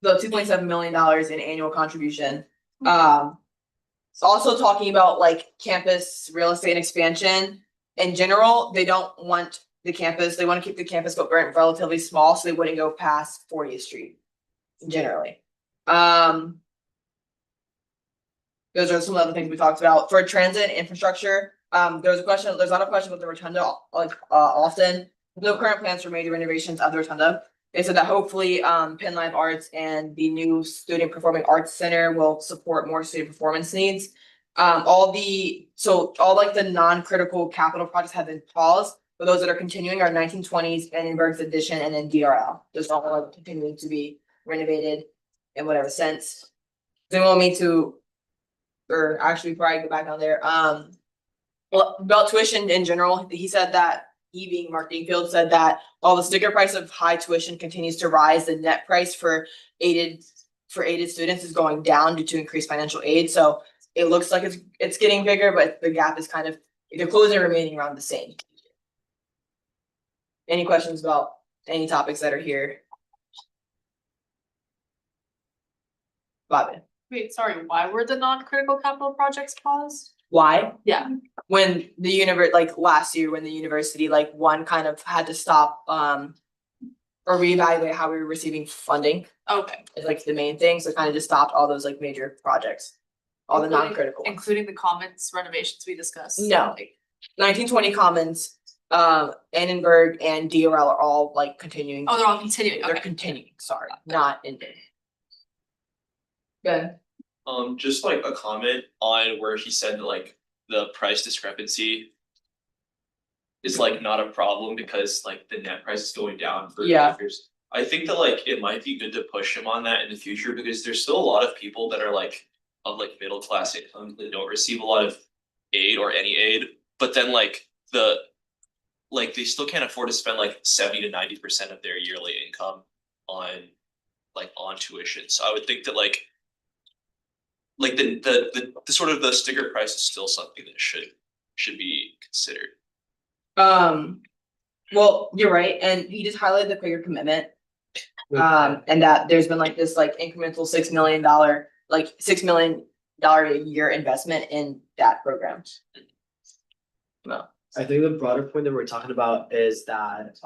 The $2.7 million in annual contribution. It's also talking about like campus real estate and expansion. In general, they don't want the campus, they want to keep the campus footprint relatively small, so they wouldn't go past 40th Street generally. Those are some other things we talked about. For transit and infrastructure, there's a lot of questions about the rotunda, like often. No current plans for major renovations of the rotunda. They said that hopefully Penn Live Arts and the new Student Performing Arts Center will support more student performance needs. All like the non-critical capital projects have been paused, but those that are continuing are 1920s, Annenberg's Addition, and then DRL. Those all are continuing to be renovated in whatever sense. They want me to, or actually before I go back on there, well, about tuition in general, he said that he being Mark Dingfield said that while the sticker price of high tuition continues to rise, the net price for aided students is going down due to increased financial aid. So it looks like it's getting bigger, but the gap is kind of either closing or remaining around the same. Any questions about any topics that are here? Bobby. Wait, sorry, why were the non-critical capital projects paused? Why? Yeah. When the like last year, when the university, like one kind of had to stop, or reevaluate how we were receiving funding. Okay. It's like the main thing, so it kind of just stopped all those like major projects. All the non-critical ones. Including the commons renovations we discussed. No. 1920 Commons, Annenberg and DRL are all like continuing. Oh, they're all continuing, They're okay. continuing, sorry, not ending. Good. Just like a comment on where he said that like the price discrepancy is like not a problem because like the net price is going down for Yeah. years. I think that like it might be good to push him on that in the future because there's still a lot of people that are like of like middle class income that don't receive a lot of aid or any aid, but then like they still can't afford to spend like 70 to 90% of their yearly income on tuition. So I would think that like the sort of the sticker price is still something that should be considered. Well, you're right, and he just highlighted the Quaker commitment. And that there's been like this like incremental $6 million, like $6 million a year investment in that program. Well, I think the broader point that we're talking about is that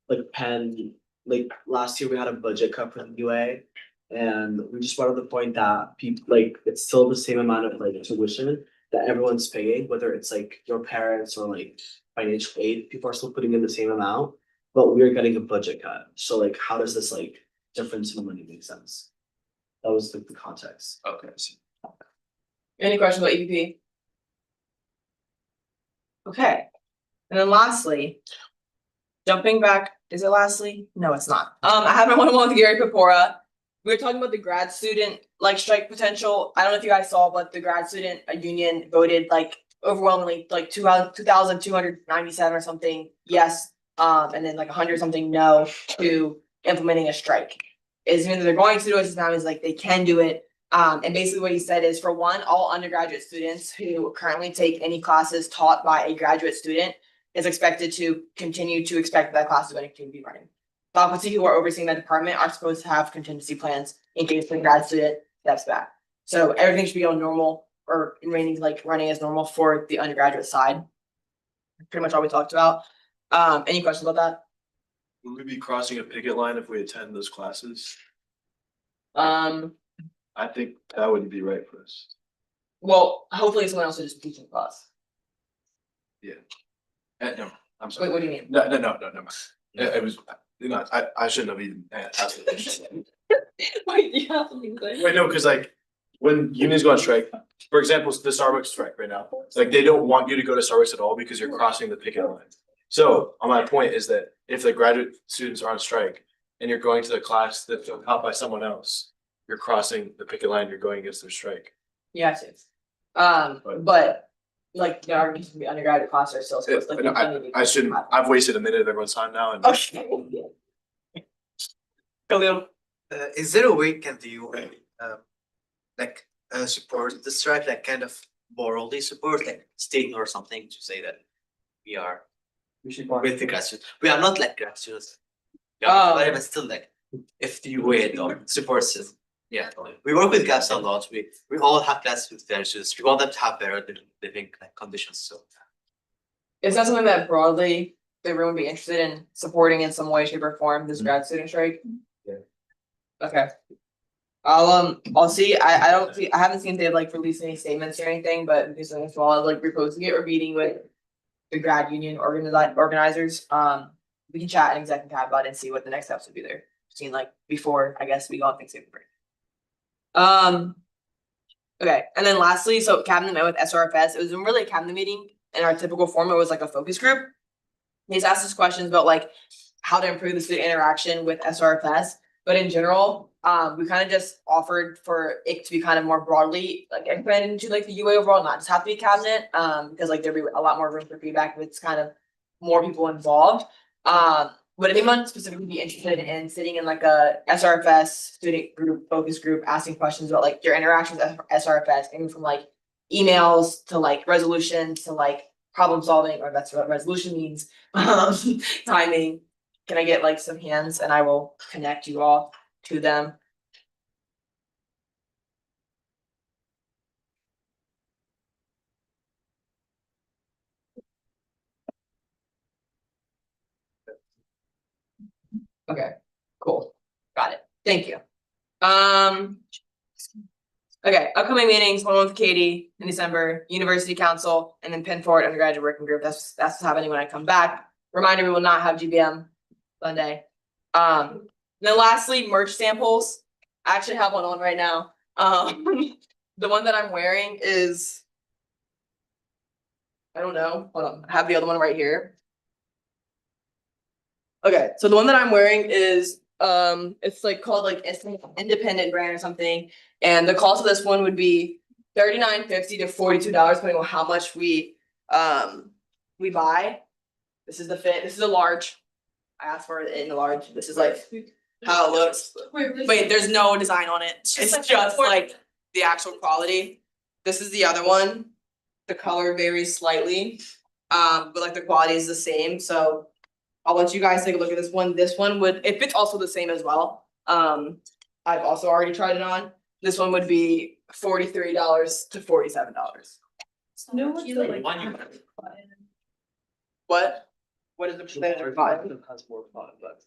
like Penn, like last year we had a budget cut for the UA. And we just brought up the point that people like it's still the same amount of like tuition that everyone's paying, whether it's like your parents or like financial aid, people are still putting in the same amount, but we're getting a budget cut. So like how does this like difference in money make sense? That was like the context. Okay. any questions about EPP? Okay, and then lastly, jumping back, is it lastly? No, it's not. I have my one-on-one with Gary Pepora. We were talking about the grad student like strike potential. I don't know if you guys saw, but the grad student union voted like overwhelmingly like 2,297 or something yes, and then like 100 something no to implementing a strike. Is mean that they're going to do it, just now is like they can do it. And basically what he said is, for one, all undergraduate students who currently take any classes taught by a graduate student is expected to continue to expect that class is going to continue to be running. Faculty who are overseeing the department are supposed to have contingency plans in case the grad student steps back. So everything should be on normal or remaining like running as normal for the undergraduate side. Pretty much all we talked about. Any questions about that? Will we be crossing a picket line if we attend those classes? I think that wouldn't be right for us. Well, hopefully someone else will just teach the class. Yeah. No, I'm sorry. Wait, what do you mean? No. It was, I shouldn't have even asked the question. Wait, you have something to say? Wait, no, because like when unions go on strike, for example, the Starbucks strike right now, like they don't want you to go to Starbucks at all because you're crossing the picket line. So my point is that if the graduate students are on strike and you're going to the class that's taught by someone else, you're crossing the picket line, you're going against their strike. Yes, yes. But like the arguments from the undergraduate class are still supposed to like. I shouldn't, I've wasted a minute of everyone's time now and. Khalil. Is there a way can you support the strike, like kind of morally support, like statement or something to say that we are with the grad students? We are not like grad students. But still like if the UA supports it. Yeah, we work with GAPS a lot. We all have classes with their students. We want them to have better living like conditions. So Is that something that broadly everyone would be interested in supporting in some way, shape, or form, this grad student strike? Yeah. Okay. I'll see. I haven't seen if they've like released any statements or anything, but because as well as like reposting it or meeting with the grad union organizers, we can chat and exec and chat about it and see what the next steps would be there. Seen like before, I guess we go on Thanksgiving break. Okay, and then lastly, so cabinet met with SRFS. It was really a cabinet meeting. In our typical form, it was like a focus group. He's asked us questions about like how to improve the student interaction with SRFS, but in general, we kind of just offered for it to be kind of more broadly like expanded into like the UA overall, not just have to be cabinet, because like there'd be a lot more room for feedback if it's kind of more people involved. Would anyone specifically be interested in sitting in like a SRFS student group, focus group, asking questions about like your interactions with SRFS, anything from like emails to like resolutions to like problem solving, or that's what resolution means, timing? Can I get like some hands and I will connect you all to them? Okay, cool. Got it. Thank you. Okay, upcoming meetings, one with Katie in December, University Council, and then Penn Forward Undergraduate Working Group. That's what's happening when I come back. Reminder, we will not have GBM Sunday. Then lastly, merch samples. I actually have one on right now. The one that I'm wearing is I don't know, hold on, I have the other one right here. Okay, so the one that I'm wearing is, it's like called like independent brand or something. And the cost of this one would be $39.50 to $42, depending on how much we buy. This is the fit, this is a large. I asked for it in a large, this is like how it looks. Wait, there's no design on it, it's just like the actual quality. This is the other one. The color varies slightly, but like the quality is the same, so I'll let you guys take a look at this one. This one would, it fits also the same as well. I've also already tried it on. This one would be $43 to $47. No one's like. What? What is the percentage of cotton? Has more fun, but.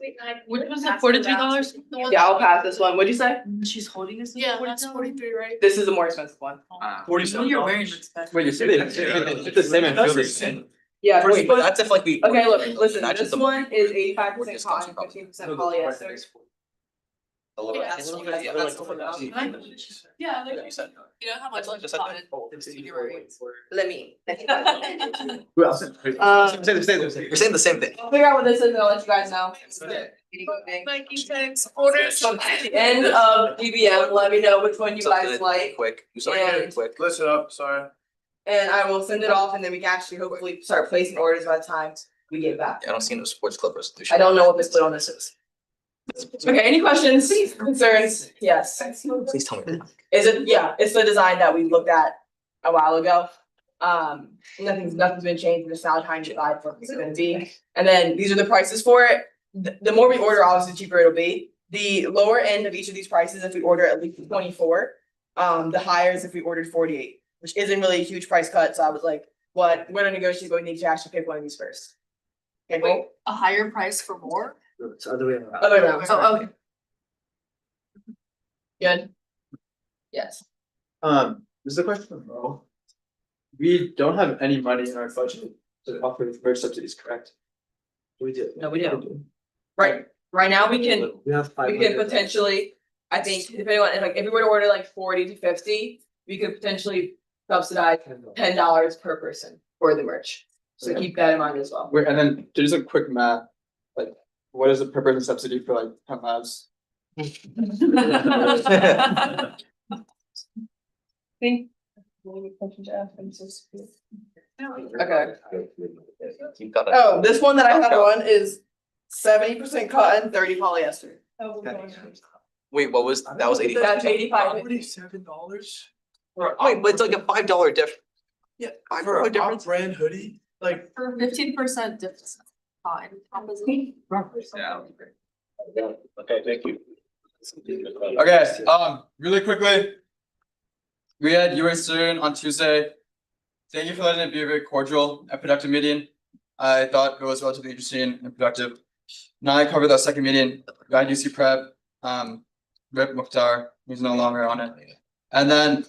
Which was it, $43? Yeah, I'll pass this one. What'd you say? She's holding this. Yeah, that's 43, right? This is the more expensive one. Well, you're wearing it. Wait, you said it's the same and feel the same. Yeah, wait, But that's if like we. okay, look, listen, Matches this the- one is 85% discounts cotton, probably. 15% polyester. A little bit. Yeah, It's that's a little what bit- you that's guys the- want. Yeah, Yeah, you said. you know how much like Just like cotton that. you're wearing? Let me. Who else? You're saying the same thing. I'll figure out what this is and I'll let you guys know. Nike tags, orders. End of DBM, let me know which one you So guys good, like. Quick, you sorry, And- quick. Listen up, sorry. And I will send it off and then we can actually hopefully start placing orders by the time we get back. I don't see no sports club resolution. I don't know what this split on this is. Okay, any questions, concerns? Yes. Please tell me. Is it, yeah, it's the design that we looked at a while ago. Nothing's been changed, we're just now trying to decide what it's gonna be. And then these are the prices for it. The more we order, obviously the cheaper it'll be. The lower end of each of these prices, if we order at least 24, the higher is if we ordered 48, which isn't really a huge price cut, so I was like, what, we're gonna negotiate, but we need to actually pick one of these first. Okay, cool? A higher price for more? It's the other way around. Other round, Oh, okay. good? Yes. This is a question for Mo. We don't have any money in our budget to offer bridge subsidies, correct? We do. No, we don't. Right now, we can, We have we 500. could potentially, I think, depending on, like, if we were to order like 40 to 50, we could potentially subsidize $10 per person for the merch. So keep that in mind as well. Wait, and then to do some quick math, like, what is the per person subsidy for like 10 labs? Think. Question to ask, I'm so stupid. Okay. You've got it. Oh, this one that I have on is 70% cotton, 30 polyester. Wait, what was, that was 80? That's 85. $47? Wait, but it's like a $5 difference. Yeah, $5 for a difference. brand hoodie, like. For 15% difference. Fine. Composition. Yeah. Okay, thank you. Okay, really quickly. We had US Student on Tuesday. Thank you for letting it be a very cordial and productive meeting. I thought it was relatively interesting and productive. Now I covered that second meeting, we had UC Prep, Rip Mukhtar, he's no longer on it. And then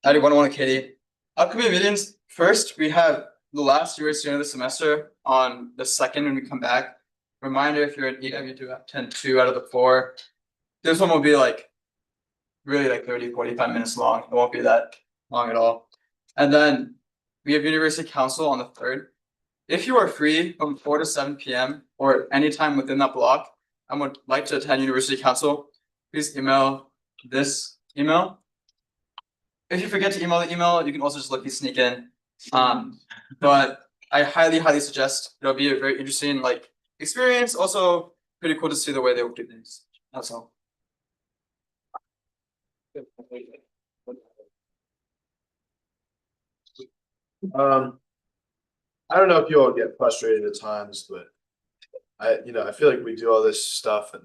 I did one-on-one with Katie. Upcoming meetings, first, we have the last US Student of the semester on the second when we come back. Reminder, if you're an EW, do attend 2 out of the 4. This one will be like really like 30-45 minutes long. It won't be that long at all. And then we have University Council on the 3rd. If you are free from 4 to 7 p.m. or anytime within that block and would like to attend University Council, please email this email. If you forget to email the email, you can also just look sneak in. But I highly suggest. It'll be a very interesting like experience. Also pretty cool to see the way they will do things. That's all. I don't know if you all get frustrated at times, but I feel like we do all this stuff and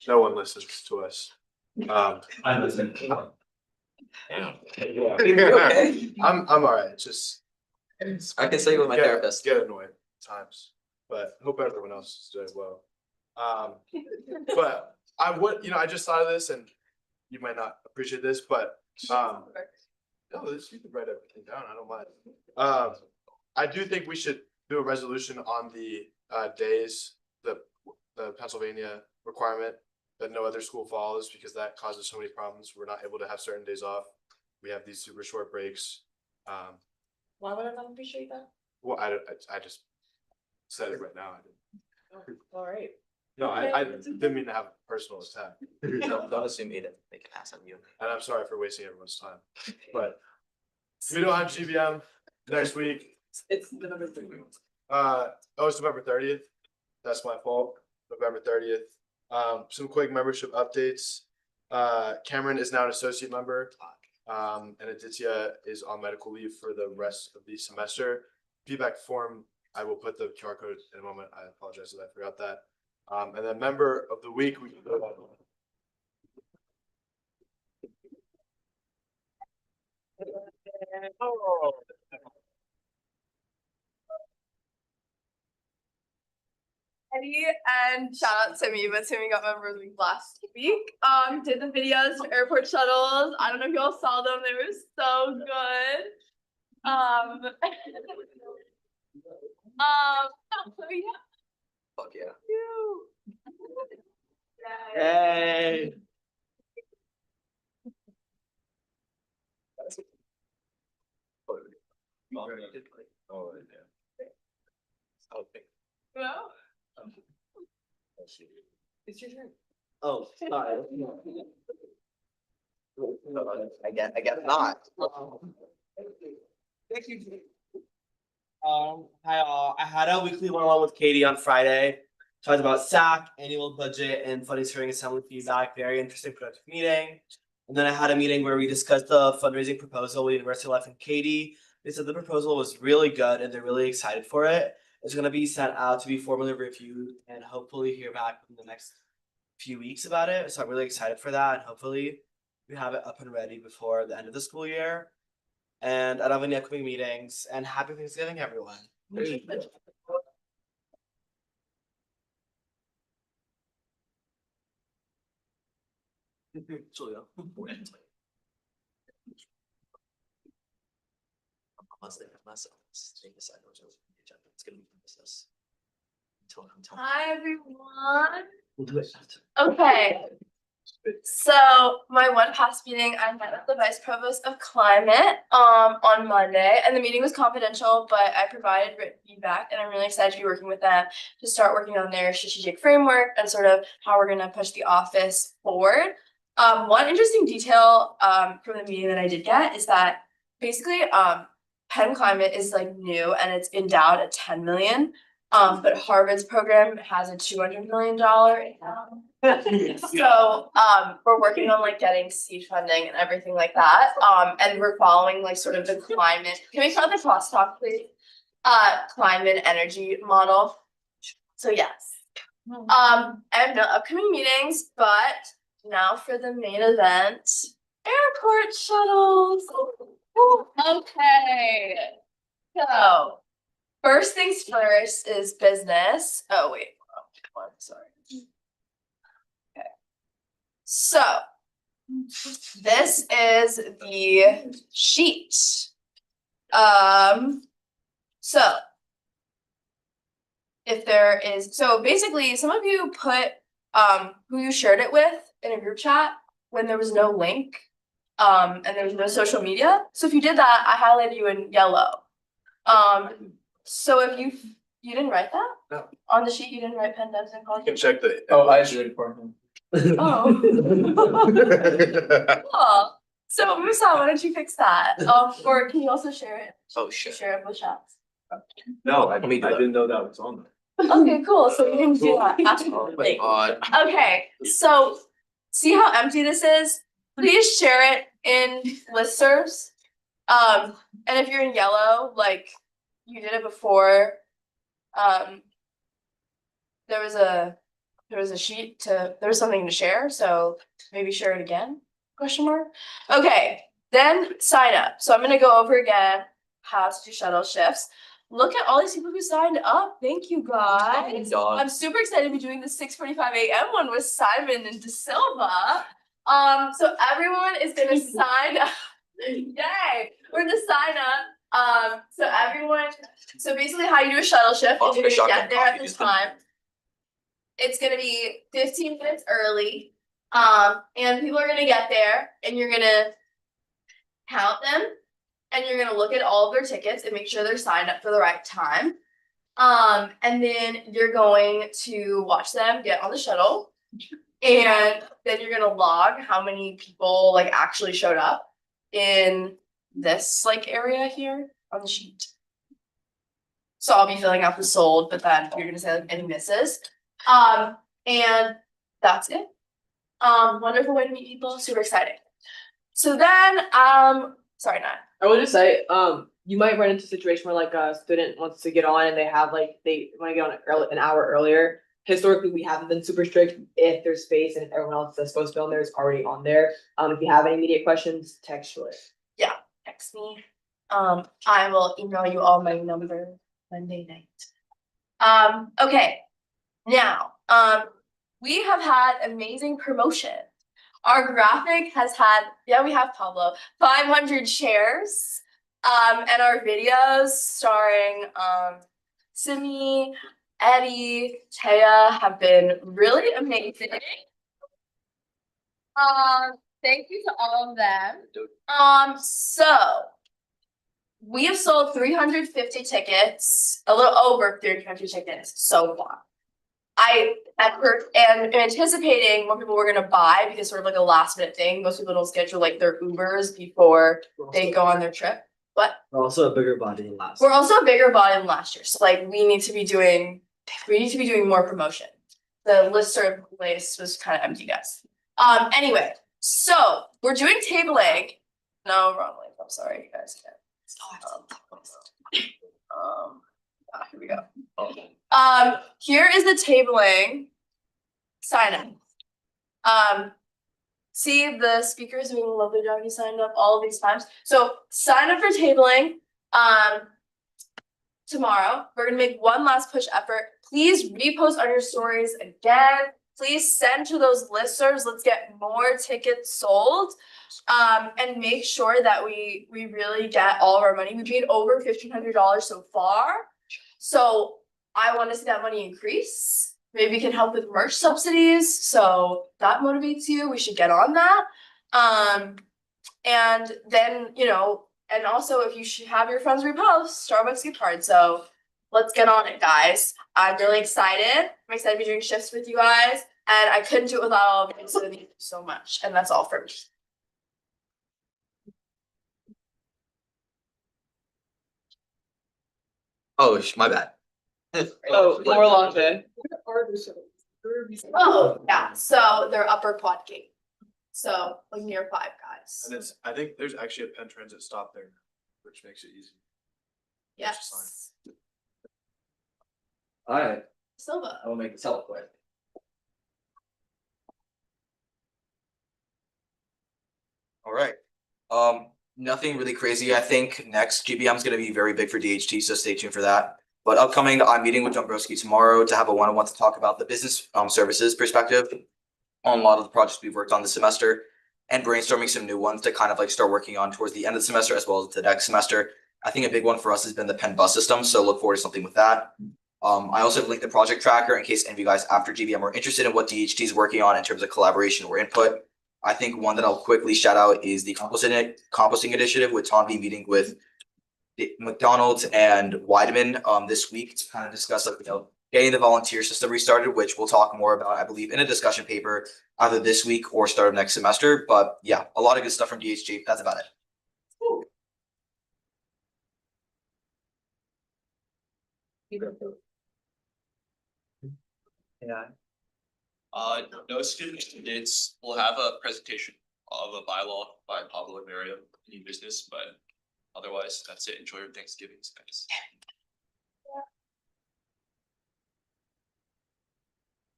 no one listens to us. I listen. I'm alright, just. I can say with my get- therapist. Get annoyed at times, but hope everyone else is doing well. But I would, I just thought of this and you might not appreciate this, but, no, you can write everything down, I don't mind. I do think we should do a resolution on the days, the Pennsylvania requirement that no other school follows, because that causes so many problems. We're not able to have certain days off. We have these super short breaks. Why would I not appreciate that? Well, I just said it right now. Alright. No, I didn't mean to have a personal attack. Don't assume Aiden, they can pass on you. And I'm sorry for wasting everyone's time, but we don't have GBM next week. It's November 3rd. It's November 30th. That's my fault. November 30th. Some quick membership updates. Cameron is now an associate member. And Aditya is on medical leave for the rest of the semester. Feedback form, I will put the QR code in a moment. I apologize if I forgot that. And then member of the week, we can go. Eddie and shout out to me, but Timmy got member of the week last week. Did the videos for airport shuttles. I don't know if y'all saw them. They were so good. Yeah. Fuck yeah. Hey. Oh, yeah. No? It's your turn. Oh, sorry. I guess not. Thank you. Hi all. I had a weekly one-on-one with Katie on Friday. Talked about SAC, annual budget, and funding hearing assembly feedback. Very interesting, productive meeting. And then I had a meeting where we discussed the fundraising proposal with University of Life and Katie. They said the proposal was really good and they're really excited for it. It's gonna be sent out to be formally reviewed and hopefully hear back in the next few weeks about it. So I'm really excited for that, and hopefully we have it up and ready before the end of the school year. And I don't have any upcoming meetings, and happy Thanksgiving, everyone. Julia. Unless they decide what's over the agenda, it's gonna be business. Until Hi, everyone. We'll do it after. Okay. So my one past meeting, I met with the Vice Provost of Climate on Monday, and the meeting was confidential, but I provided written feedback, and I'm really excited to be working with them to start working on their strategic framework and sort of how we're gonna push the office forward. One interesting detail from the meeting that I did get is that basically Penn Climate is like new and it's endowed at 10 million. But Harvard's program has a $200 million so we're working on like getting seed funding and everything like that. And we're following like sort of the climate. Can we call the crosstalk, please? Climate energy model. So yes. I have no upcoming meetings, but now for the main event, airport shuttles. Okay. So first things first is business. Oh wait, hold on, sorry. Okay. So this is the sheet. So if there is, so basically some of you put who you shared it with in a group chat when there was no link and there was no social media. So if you did that, I highlighted you in yellow. So if you didn't write that? No. On the sheet, you didn't write Penn Devs and College? You can check the. Oh, I did it for him. Oh. Cool. So Musa, why don't you fix that? Or can you also share it? Oh, sure. Share it with chats. No, I didn't know that was on there. Okay, cool. So you didn't do that. That's cool. my God. Okay, so see how empty this is? Please share it in listservs. And if you're in yellow, like you did it before, there was a sheet there was something to share, so maybe share it again, question mark. Okay, then sign up. So I'm gonna go over again how to do shuttle shifts. Look at all these people who signed up. Thank you guys. God. I'm super excited to be doing the 6:45 a.m. one with Simon and De Silva. So everyone is gonna sign up. Yay! We're gonna sign up. So basically how you do a shuttle shift is you're gonna get there at the time. It's gonna be 15 minutes early. And people are gonna get there and you're gonna count them and you're gonna look at all of their tickets and make sure they're signed up for the right time. And then you're going to watch them get on the shuttle. And then you're gonna log how many people like actually showed up in this like area here on the sheet. So I'll be filling out the sold, but then you're gonna say like any misses. And that's it. Wonderful way to meet people, super exciting. So then, sorry, Nat. I would just say, you might run into a situation where like a student wants to get on and they have like, they wanna get on an hour earlier. Historically, we haven't been super strict. If there's space and if everyone else that's supposed to be on there is already on there. If you have any immediate questions, text Julie. Yeah, text me. I will email you all my number Monday night. Okay, now, we have had amazing promotion. Our graphic has had, yeah, we have Pablo, 500 shares. And our videos starring, Simi, Eddie, Taya have been really amazing. Thank you to all of them. So we have sold 350 tickets, a little over 350 tickets so far. I am anticipating more people were gonna buy because sort of like a last minute thing. Most people don't schedule like their Ubers before they go on their trip. But We're also a bigger body than last. we're also a bigger body than last year. So like we need to be doing more promotion. The listserv place was kind of empty, guys. Anyway, so we're doing tabling. No, wrong link. I'm sorry, you guys. Here we go. Here is the tabling sign up. See the speakers doing a lovely job. You signed up all of these times. So sign up for tabling. Tomorrow we're gonna make one last push effort. Please repost on your stories again. Please send to those listservs. Let's get more tickets sold. And make sure that we really get all of our money. We paid over $1,500 so far. So I want to see that money increase. Maybe we can help with merch subsidies. So that motivates you. We should get on that. And then, you know, and also if you should have your friends repost Starbucks gift card. So let's get on it, guys. I'm really excited. I'm excited to be doing shifts with you guys. And I couldn't do it without all of you. So thank you so much. And that's all for me. Oh, my bad. Oh, more long day. Oh, yeah, so they're upper quad gate. So like near Five Guys. And it's, I think there's actually a Penn Transit stop there, which makes it easy. Yes. Alright, Silva. I will make this help quick. All right. Nothing really crazy. I think next GBM is going to be very big for DHT, so stay tuned for that. But upcoming, I'm meeting with Dombrowski tomorrow to have a one-on-one to talk about the business services perspective on a lot of the projects we've worked on this semester and brainstorming some new ones to kind of like start working on towards the end of the semester as well as the next semester. I think a big one for us has been the Penn bus system, so look forward to something with that. I also have linked the project tracker in case any of you guys after GBM are interested in what DHT is working on in terms of collaboration or input. I think one that I'll quickly shout out is the composting initiative with Tom B meeting with McDonald's and Weideman this week to kind of discuss like, you know, getting the volunteer system restarted, which we'll talk more about, I believe, in a discussion paper either this week or start of next semester. But yeah, a lot of good stuff from DHT. That's about it. Yeah. No student candidates will have a presentation of a bylaw by Pablo and Miriam, new business, but otherwise, that's it. Enjoy your Thanksgiving, guys.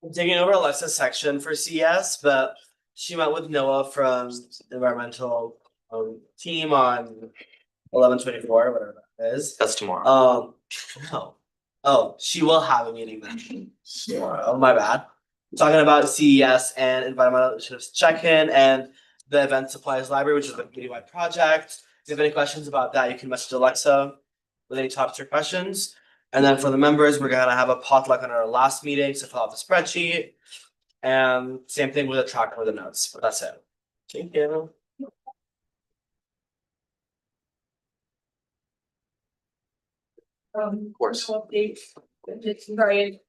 I'm taking over Alexa's section for CS, but she met with Noah from the environmental team on 11/24, whatever that is. That's tomorrow. No. Oh, she will have a meeting then. Oh, my bad. Talking about CES and environmental initiatives check-in and the event supplies library, which is a community-wide project. If you have any questions about that, you can message Alexa with any topics or questions. And then for the members, we're gonna have a potluck on our last meeting, so fill out the spreadsheet. And same thing with the tracker with the notes, but that's it. Thank you. Of course. Update, it's very.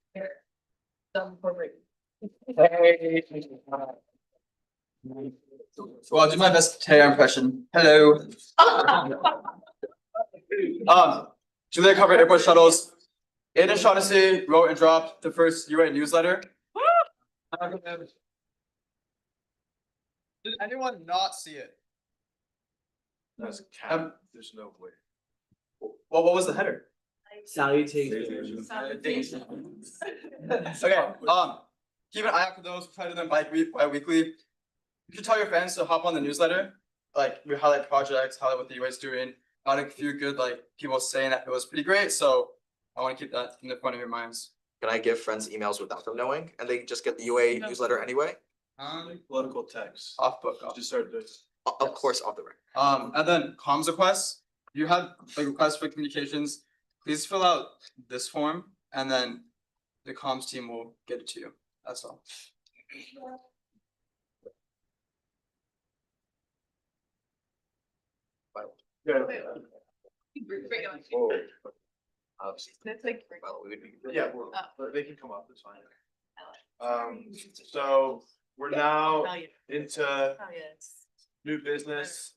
Corporate. So I'll do my best Taya impression. Hello. Julia covered airport shuttles. Aiden Shaughnessy wrote and dropped the first UA newsletter. Did anyone not see it? That's cap, there's no way. Well, what was the header? Salutations. Okay, keep an eye out for those, try to do them bi-weekly. You should tell your fans to hop on the newsletter. Like, we highlight projects, highlight what the UA is doing. Got a few good, like, people saying that it was pretty great, so I wanna keep that in the front of your minds. Can I give friends emails without them knowing and they just get the UA newsletter anyway? Political text. Off book, Just start this. Of course, off the record. And then comms requests, you have like requests for communications, please fill out this form and then the comms team will get it to you, that's all. That's like. Yeah, but they can come up, it's fine. So we're now into new business.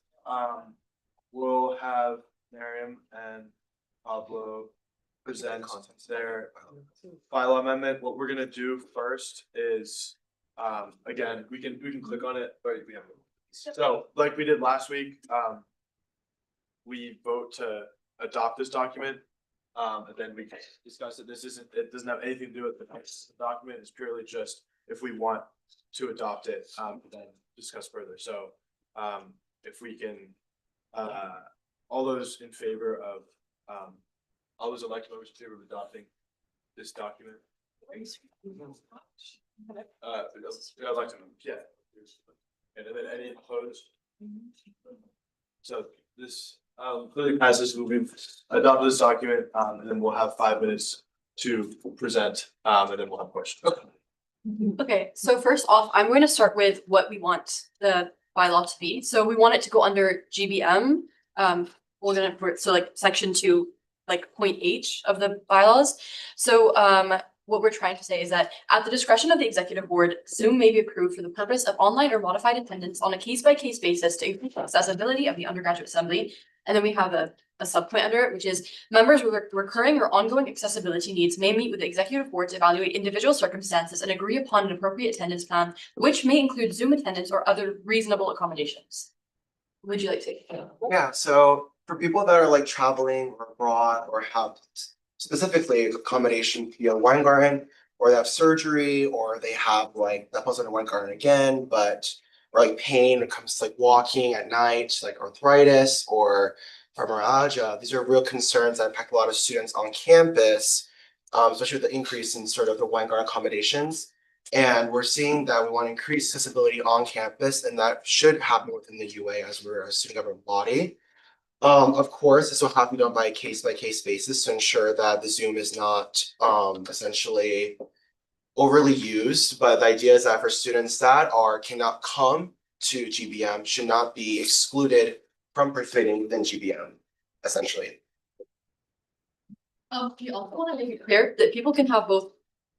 We'll have Miriam and Pablo present their bylaw amendment. What we're gonna do first is, again, we can click on it, but we have. So like we did last week, we vote to adopt this document. And then we can discuss it. It doesn't have anything to do with the next document. It's purely just if we want to adopt it, then discuss further. So, if we can, all those in favor of, all those elected members in favor of adopting this document. Elected members, yeah. And then any opposed? So this, clearly passes, we've adopted this document, and then we'll have 5 minutes to present, and then we'll have questions. Okay, so first off, I'm going to start with what we want the bylaw to be. So we want it to go under GBM. So like section 2, like point H of the bylaws. So what we're trying to say is that at the discretion of the executive board, Zoom may be approved for the purpose of online or modified attendance on a case-by-case basis to increase accessibility of the undergraduate assembly. And then we have a subpoint under it, which is members with recurring or ongoing accessibility needs may meet with the executive board to evaluate individual circumstances and agree upon an appropriate attendance plan, which may include Zoom attendance or other reasonable accommodations. Would you like to? Yeah, so for people that are like traveling or abroad or have specifically accommodation via Weingarten, or they have surgery, or they have like that was under Weingarten again, but or like pain when it comes to like walking at night, like arthritis or fibromyalgia. These are real concerns that impact a lot of students on campus, especially with the increase in sort of the Weingarten accommodations. And we're seeing that we want to increase accessibility on campus, and that should happen within the UA as we're a student government body. Of course, this will have to be done by a case-by-case basis to ensure that the Zoom is not essentially overly used. But the idea is that for students that cannot come to GBM should not be excluded from participating within GBM, essentially. We also want to make it clear that people can have both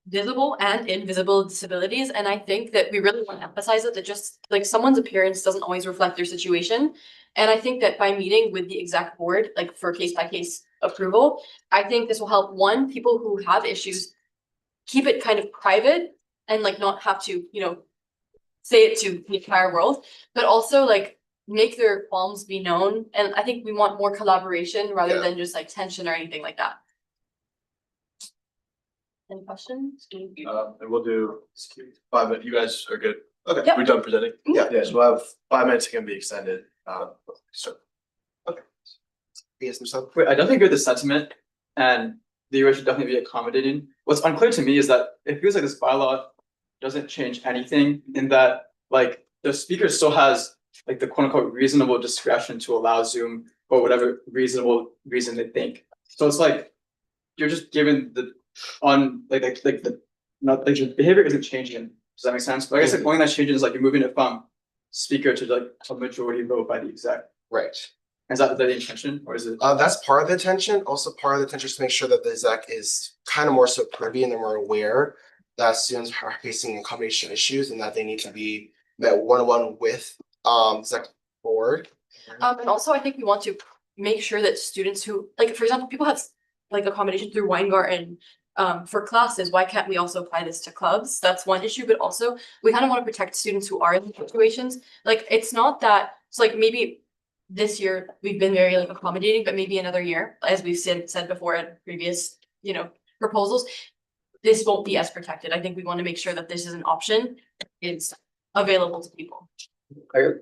visible and invisible disabilities, and I think that we really want to emphasize it, that just like someone's appearance doesn't always reflect their situation. And I think that by meeting with the exec board, like for case-by-case approval, I think this will help, one, people who have issues keep it kind of private and like not have to, say it to the entire world, but also like make their qualms be known. And I think we want more collaboration rather than just like tension or anything like that. Any questions? And we'll do 5 minutes. You guys are good? Okay, Yep. we're done presenting? Yeah. Yes, we'll have 5 minutes, it can be extended. So. Yes, so Wait, I definitely agree with the sentiment, and the UA should definitely be accommodating. What's unclear to me is that it feels like this bylaw doesn't change anything in that, like, the speaker still has like the quote unquote reasonable discretion to allow Zoom or whatever reasonable reason they think. So it's like you're just given the the behavior isn't changing. Does that make sense? But I guess the only thing that's changing is like you're moving it from speaker to like a majority vote by the exec. Right. Is that the intention or is it? That's part of the attention. Also part of the attention is to make sure that the exec is kind of more so privy and they're more aware that students are facing accommodation issues and that they need to be met one-on-one with exec board. And also I think we want to make sure that students who, like, for example, people have like accommodation through Weingarten for classes, why can't we also apply this to clubs? That's one issue, but also we kind of want to protect students who are in these situations. Like, it's not that, it's like maybe this year we've been very like accommodating, but maybe another year, as we've said before in previous, proposals, this won't be as protected. I think we want to make sure that this is an option, is available to people. I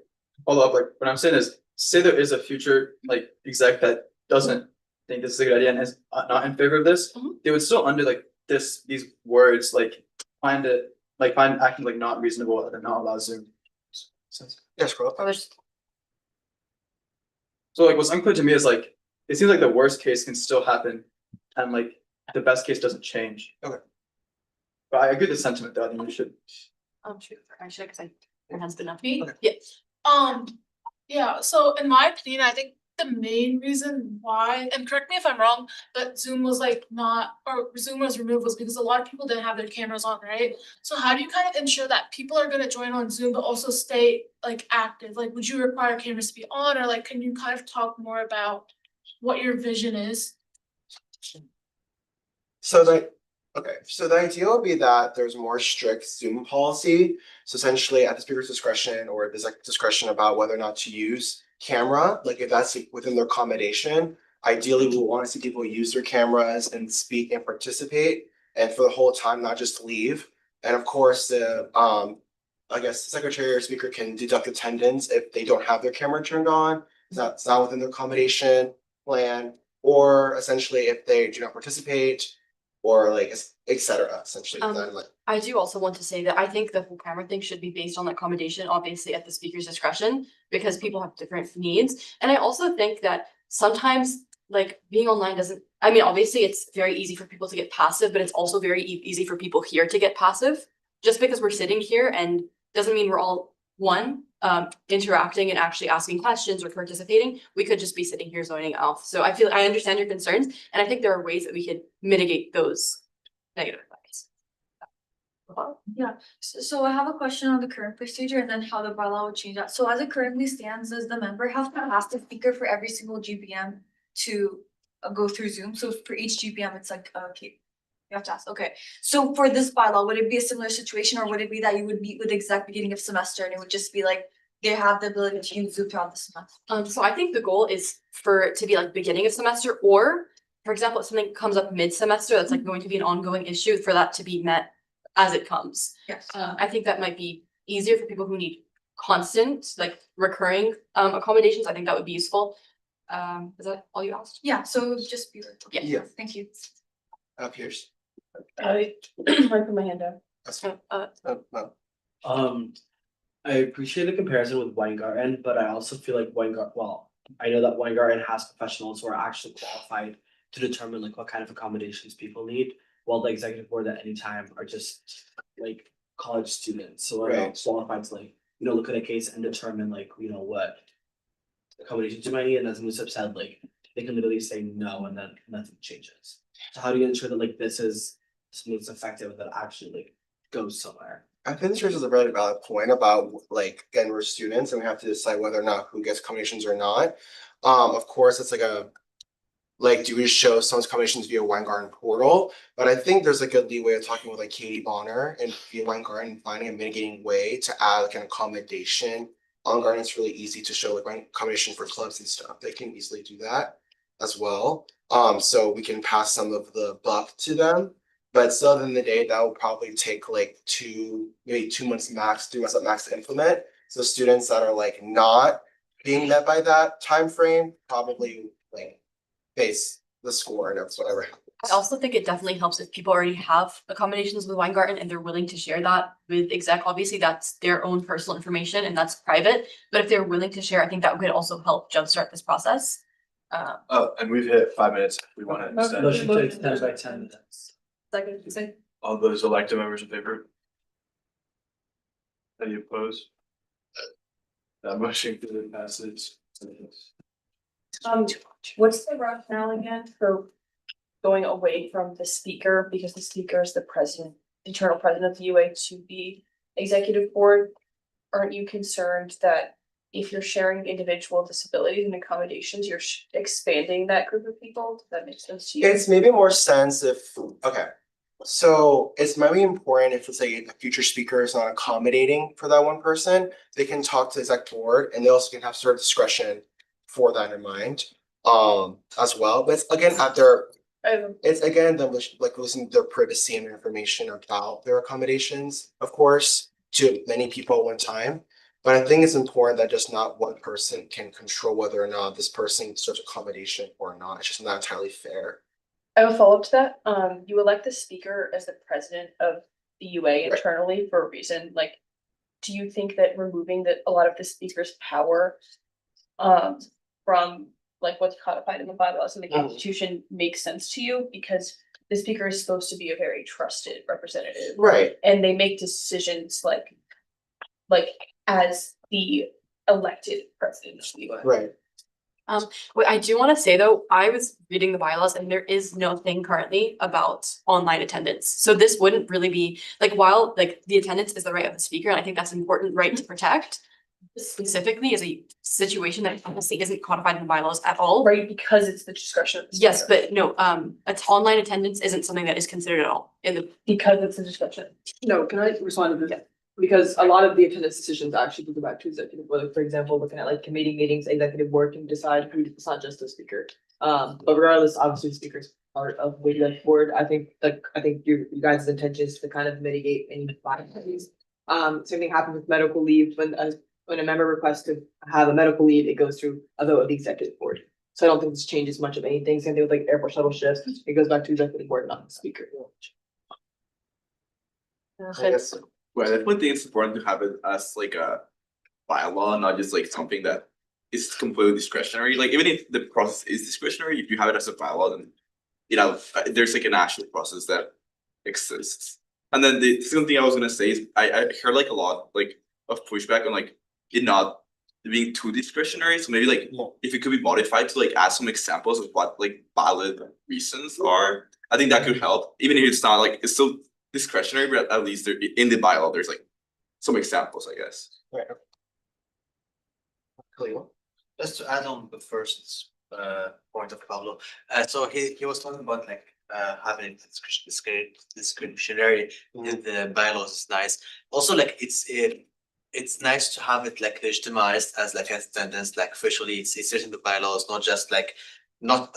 follow up, like, what I'm saying is, say there is a future, like, exec that doesn't think this is a good idea and is not in favor of this, they would still under like these words, like, find acting like not reasonable and not allow Zoom. Yes, bro. So like, what's unclear to me is like, it seems like the worst case can still happen and like, the best case doesn't change. Okay. But I agree with the sentiment that I think we should. Shoot, I should, because it has been up. Me? Yes. Yeah, so in my opinion, I think the main reason why, and correct me if I'm wrong, but Zoom was like Zoom was removed was because a lot of people didn't have their cameras on, right? So how do you kind of ensure that people are gonna join on Zoom but also stay like active? Like, would you require cameras to be on, or like, can you kind of talk more about what your vision is? So the idea would be that there's more strict Zoom policy. So essentially at the speaker's discretion or the exec discretion about whether or not to use camera, like if that's within their accommodation, ideally we want to see people use their cameras and speak and participate and for the whole time, not just leave. And of course, the I guess the secretary or speaker can deduct attendance if they don't have their camera turned on. It's not within their accommodation plan, or essentially if they do not participate, or like et cetera, essentially. Then like I do also want to say that I think the whole camera thing should be based on the accommodation, obviously at the speaker's discretion, because people have different needs. And I also think that sometimes like being online doesn't, I mean, obviously it's very easy for people to get passive, but it's also very easy for people here to get passive. Just because we're sitting here and doesn't mean we're all interacting and actually asking questions or participating. We could just be sitting here zoning off. So I understand your concerns, and I think there are ways that we could mitigate those negative effects. Yeah, so I have a question on the current procedure and then how the bylaw would change that. So as it currently stands, does the member have to ask the speaker for every single GBM to go through Zoom? So for each GBM, it's like, okay, you have to ask, okay. So for this bylaw, would it be a similar situation, or would it be that you would meet with exec beginning of semester and it would just be like, they have the ability to use Zoom throughout the semester? So I think the goal is for it to be like beginning of semester, or for example, if something comes up mid-semester, that's like going to be an ongoing issue, for that to be met as it comes. Yes. I think that might be easier for people who need constant, like recurring accommodations. I think that would be useful. Is that all you asked? Yeah, so just be. Yeah. Thank you. Pierce. I put my hand down. No. I appreciate the comparison with Weingarten, but I also feel like I know that Weingarten has professionals who are actually qualified to determine like what kind of accommodations people need, while the executive board at any time are just like college students, so are not qualified to like, look at a case and determine like, what accommodations you might need, and as Musab said, like they can literally say no and then nothing changes. So how do you ensure that like this is something that's effective that actually like goes somewhere? I think this raises a very valid point about like, again, we're students and we have to decide whether or not who gets accommodations or not. Of course, it's like do we show someone's accommodations via Weingarten portal? But I think there's a good leeway of talking with like Katie Bonner and via Weingarten and finding a mitigating way to add like an accommodation. On Garden, it's really easy to show like accommodation for clubs and stuff. They can easily do that as well. So we can pass some of the buck to them. But still, at the end of the day, that will probably take like maybe 2 months max, 3 months at max to implement. So students that are like not being met by that time frame probably like face the score and that's whatever happens. I also think it definitely helps if people already have accommodations with Weingarten and they're willing to share that with exec. Obviously, that's their own personal information and that's private. But if they're willing to share, I think that would also help jumpstart this process. And we've hit 5 minutes. We want to extend. Motion to extend by 10 minutes. Second. All those elected members in favor? Any opposed? That motion clearly passes. What's the rationale again for going away from the speaker, because the speaker is the president, eternal president of the UA to the executive board? Aren't you concerned that if you're sharing individual disabilities and accommodations, you're expanding that group of people? Does that make sense to you? It's maybe more sense if, okay. So it's maybe important if it's like a future speaker is not accommodating for that one person, they can talk to the exec board and they also can have sort of discretion for that in mind. As well, but it's again at their, it's again them like losing their privacy and information about their accommodations, of course, to many people at one time. But I think it's important that just not one person can control whether or not this person serves accommodation or not. It's just not entirely fair. I have a follow-up to that. You elect the speaker as the president of the UA internally for a reason. Like, do you think that removing a lot of the speaker's power from like what's codified in the bylaws and the Constitution makes sense to you? Because the speaker is supposed to be a very trusted representative. Right. And they make decisions like as the elected president of the UA. Right. What I do want to say though, I was reading the bylaws and there is no thing currently about online attendance. So this wouldn't really be like, while like the attendance is the right of the speaker, and I think that's an important right to protect. This specifically is a situation that honestly isn't codified in the bylaws at all. Right, because it's the discretion of the Yes, speaker. but no, online attendance isn't something that is considered at all in the. Because it's a discretion. No, can I respond to this? Because a lot of the attendance decisions actually go back to executive, whether, for example, looking at like committee meetings, executive board can decide who, it's not just the speaker. But regardless, obviously the speaker's part of the executive board. I think you guys' intention is to kind of mitigate any biases. Same thing happened with medical leave. When a member requests to have a medical leave, it goes through a vote of the executive board. So I don't think this changes much of anything. Same thing with like airport shuttle shifts. It goes back to executive board, not the speaker. I guess, well, I definitely think it's important to have it as like a bylaw, not just like something that is completely discretionary. Like even if the process is discretionary, if you have it as a bylaw, then there's like an actual process that exists. And then the second thing I was gonna say is I heard like a lot like of pushback on like it not being too discretionary. So maybe like if it could be modified to like add some examples of what like valid reasons are, I think that could help. Even if it's not like it's still discretionary, but at least there in the bylaw there's like some examples, I guess. Right. Khalil? Just to add on the first point of Pablo, so he was talking about like having discretionary in the bylaws is nice. Also, like it's nice to have it like legitimized as like attendance, like officially it's written in the bylaws, not just like not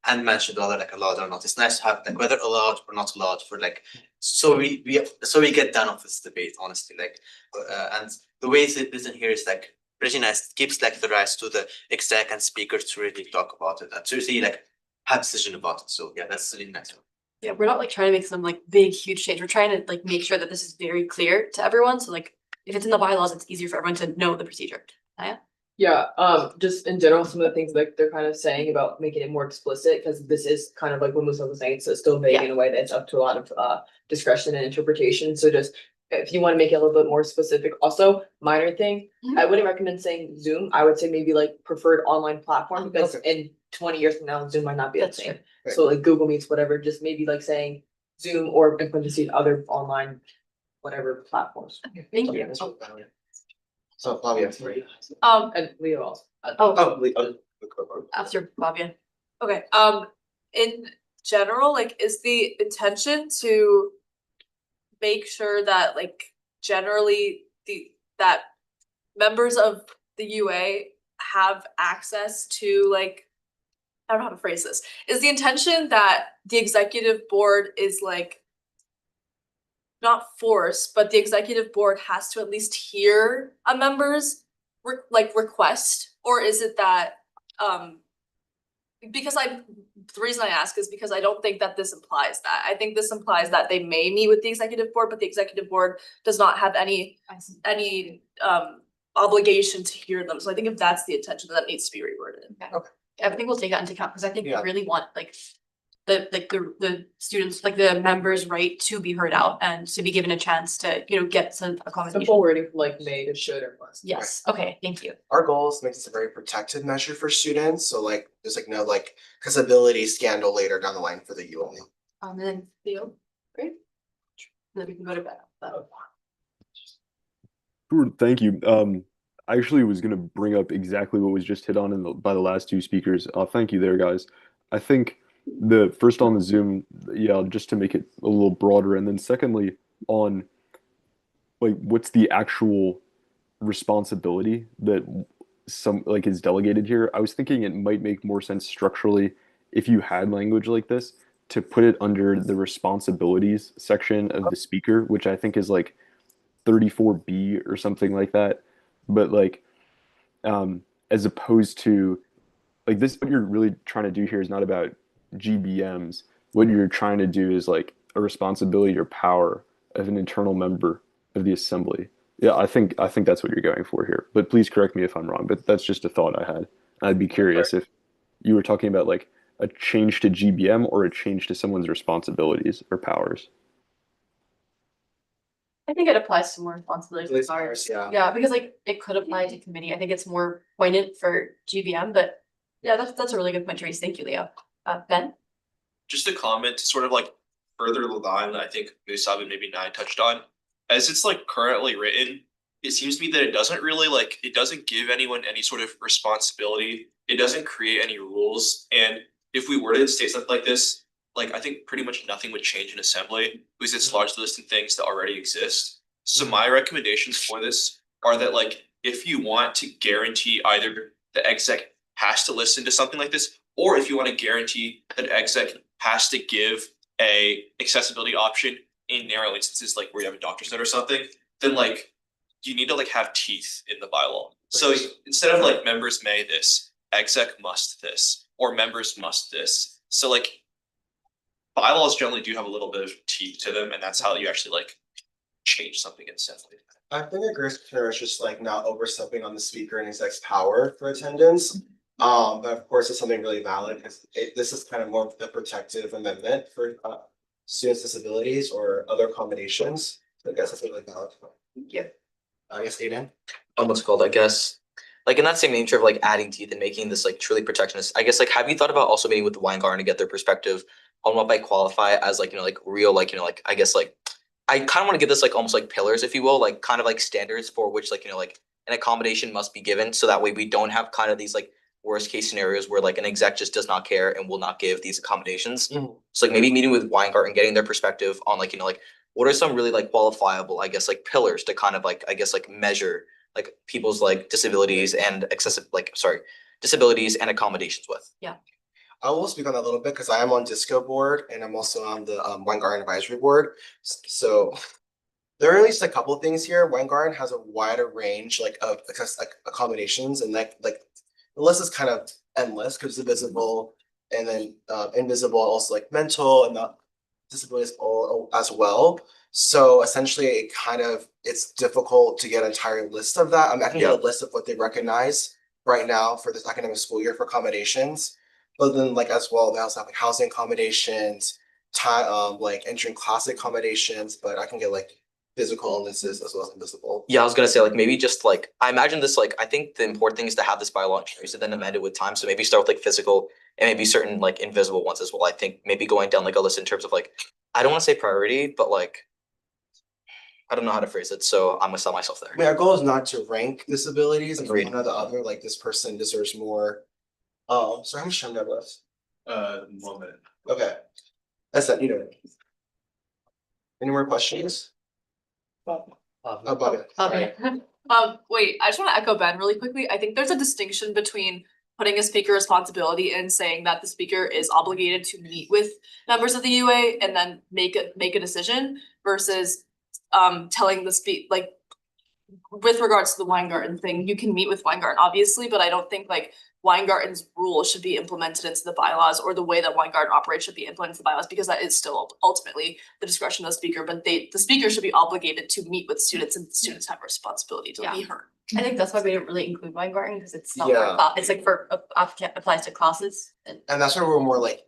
unmentioned whether like allowed or not. It's nice to have like whether allowed or not allowed for like so we get done with this debate honestly, like and the way it's written here is like pretty nice. It gives like the rights to the exec and speakers to really talk about it and to really like have decision about it. So yeah, that's really nice. Yeah, we're not like trying to make some like big, huge change. We're trying to like make sure that this is very clear to everyone. So like if it's in the bylaws, it's easier for everyone to know the procedure. Naya? Yeah, just in general, some of the things like they're kind of saying about making it more explicit, because this is kind of like what Musa was saying, so it's still vague in a way that's up to a lot of discretion and interpretation. So just if you want to make it a little bit more specific, also minor thing, I wouldn't recommend saying Zoom. I would say maybe like preferred online platform, because in 20 years from now, Zoom might not be the same. Right. So like Google Meets, whatever, just maybe like saying Zoom or in parentheses other online whatever platforms. Thank you. So Flavia, three. And Leo also. After Fabian. Okay, in general, like, is the intention to make sure that, like, generally that members of the UA have access to, like, I don't know how to phrase this. Is the intention that the executive board is, like, not forced, but the executive board has to at least hear a member's request? Or is it that, because the reason I ask is because I don't think that this implies that. I think this implies that they may meet with the executive board, but the executive board does not have any obligation to hear them. So I think if that's the intention, that needs to be reworded. Okay. I think we'll take that into account, because I think we really want, like, the students, like the members' right to be heard out and to be given a chance to, get some accommodation. Simple wording from like may to should or must. Yes, okay, thank you. Our goal is to make this a very protected measure for students, so like, there's like no like accessibility scandal later down the line for the UL. And then Theo, great. Then we can go to bed. Sure, thank you. I actually was gonna bring up exactly what was just hit on by the last two speakers. Thank you there, guys. I think the first on the Zoom, yeah, just to make it a little broader, and then secondly on like what's the actual responsibility that some like is delegated here. I was thinking it might make more sense structurally if you had language like this to put it under the responsibilities section of the speaker, which I think is like 34B or something like that. But like as opposed to like this, what you're really trying to do here is not about GBMs. What you're trying to do is like a responsibility or power of an internal member of the assembly. Yeah, I think that's what you're going for here. But please correct me if I'm wrong, but that's just a thought I had. I'd be curious if you were talking about like a change to GBM or a change to someone's responsibilities or powers. I think it applies to more responsibilities. Yeah. Yeah, because like it could apply to committee. I think it's more poignant for GBM, but yeah, that's a really good point, Trace. Thank you, Leo. Ben? Just a comment to sort of like further the line that I think Musab and maybe Nai touched on. As it's like currently written, it seems to me that it doesn't really like, it doesn't give anyone any sort of responsibility. It doesn't create any rules. And if we were to state something like this, like I think pretty much nothing would change in assembly because it's largely listing things that already exist. So my recommendations for this are that like, if you want to guarantee either the exec has to listen to something like this, or if you want to guarantee that exec has to give a accessibility option in narrow instances, like where you have a doctor's note or something, then like you need to like have teeth in the bylaw. So instead of like members may this, exec must this, or members must this. So like bylaws generally do have a little bit of teeth to them, and that's how you actually like change something in assembly. I think a great concern is just like not overstepping on the speaker and exec's power for attendance. But of course, it's something really valid because this is kind of more of the protective amendment for students' disabilities or other accommodations. So I guess that's really valid. Yeah. I guess Aiden. What's it called, I guess. Like in that same nature of like adding teeth and making this like truly protectionist, I guess like have you thought about also meeting with the Weingarten to get their perspective on what might qualify as like, like real, like, like I guess like I kind of want to give this like almost like pillars, if you will, like kind of like standards for which like, like an accommodation must be given. So that way we don't have kind of these like worst case scenarios where like an exec just does not care and will not give these accommodations. So like maybe meeting with Weingarten, getting their perspective on like, like what are some really like qualifiable, I guess, like pillars to kind of like, I guess, like measure like people's like disabilities and disabilities and accommodations with. Yeah. I will speak on that a little bit because I am on Disco board and I'm also on the Weingarten advisory board. So there are at least a couple of things here. Weingarten has a wider range like of accommodations, and like the list is kind of endless because it's visible and then invisible, also like mental and the disabilities all as well. So essentially it's difficult to get an entire list of that. I mean, I can get a list of what they recognize right now for this academic school year for accommodations. But then like as well, they also have like housing accommodations, time like entering class accommodations, but I can get like physical illnesses as well as invisible. Yeah, I was gonna say like maybe just like I imagine this like I think the important thing is to have this bylaw introduced and then amended with time. So maybe start with like physical and maybe certain like invisible ones as well. I think maybe going down like a list in terms of like I don't want to say priority, but like I don't know how to phrase it, so I'm gonna stop myself there. I mean, our goal is not to rank disabilities and one or the other, like this person deserves more. Oh, sorry, how much time do I have left? 1 minute. Okay. That's it, you know. Any more questions? About it. Okay. Wait, I just want to echo Ben really quickly. I think there's a distinction between putting a speaker responsibility and saying that the speaker is obligated to meet with members of the UA and then make a decision versus telling the like with regards to the Weingarten thing, you can meet with Weingarten obviously, but I don't think like Weingarten's rule should be implemented into the bylaws or the way that Weingarten operates should be implemented into the bylaws because that is still ultimately the discretion of the speaker, but the speaker should be obligated to meet with students and the students have a responsibility to be heard. I think that's why we didn't really include Weingarten because it's not Yeah. it's like for applies to classes. And that's where we're more like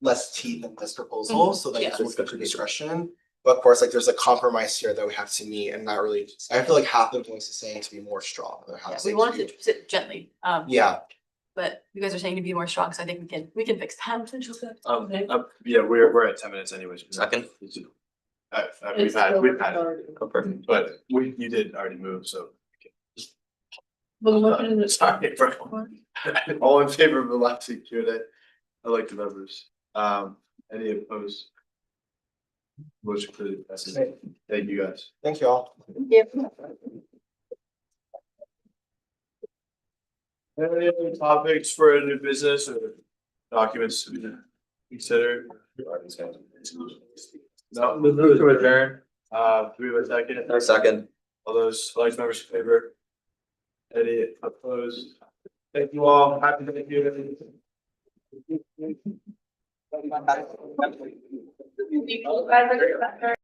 less teeth in this proposal, so that Yeah. it's more good discretion. But of course, like there's a compromise here that we have to meet and not really, I feel like half the voice is saying to be more strong, the other half Yeah, is we saying want to it be. to sit gently, Yeah, but you guys are saying to be more strong, so I think we can fix that. Yeah, we're at 10 minutes anyways. Second. We've had Oh, perfect. but you did already move, so. Well, Sorry, bro. All in favor of the last Q&A? I like the numbers. Any opposed? Motion for the passes. Thank you, guys. thank you all. Any other topics for new business or documents to be considered? No, move to adjourn. Do we have a second? Second. All those large members in favor? Any opposed? Thank you all. Happy Thanksgiving. You guys are-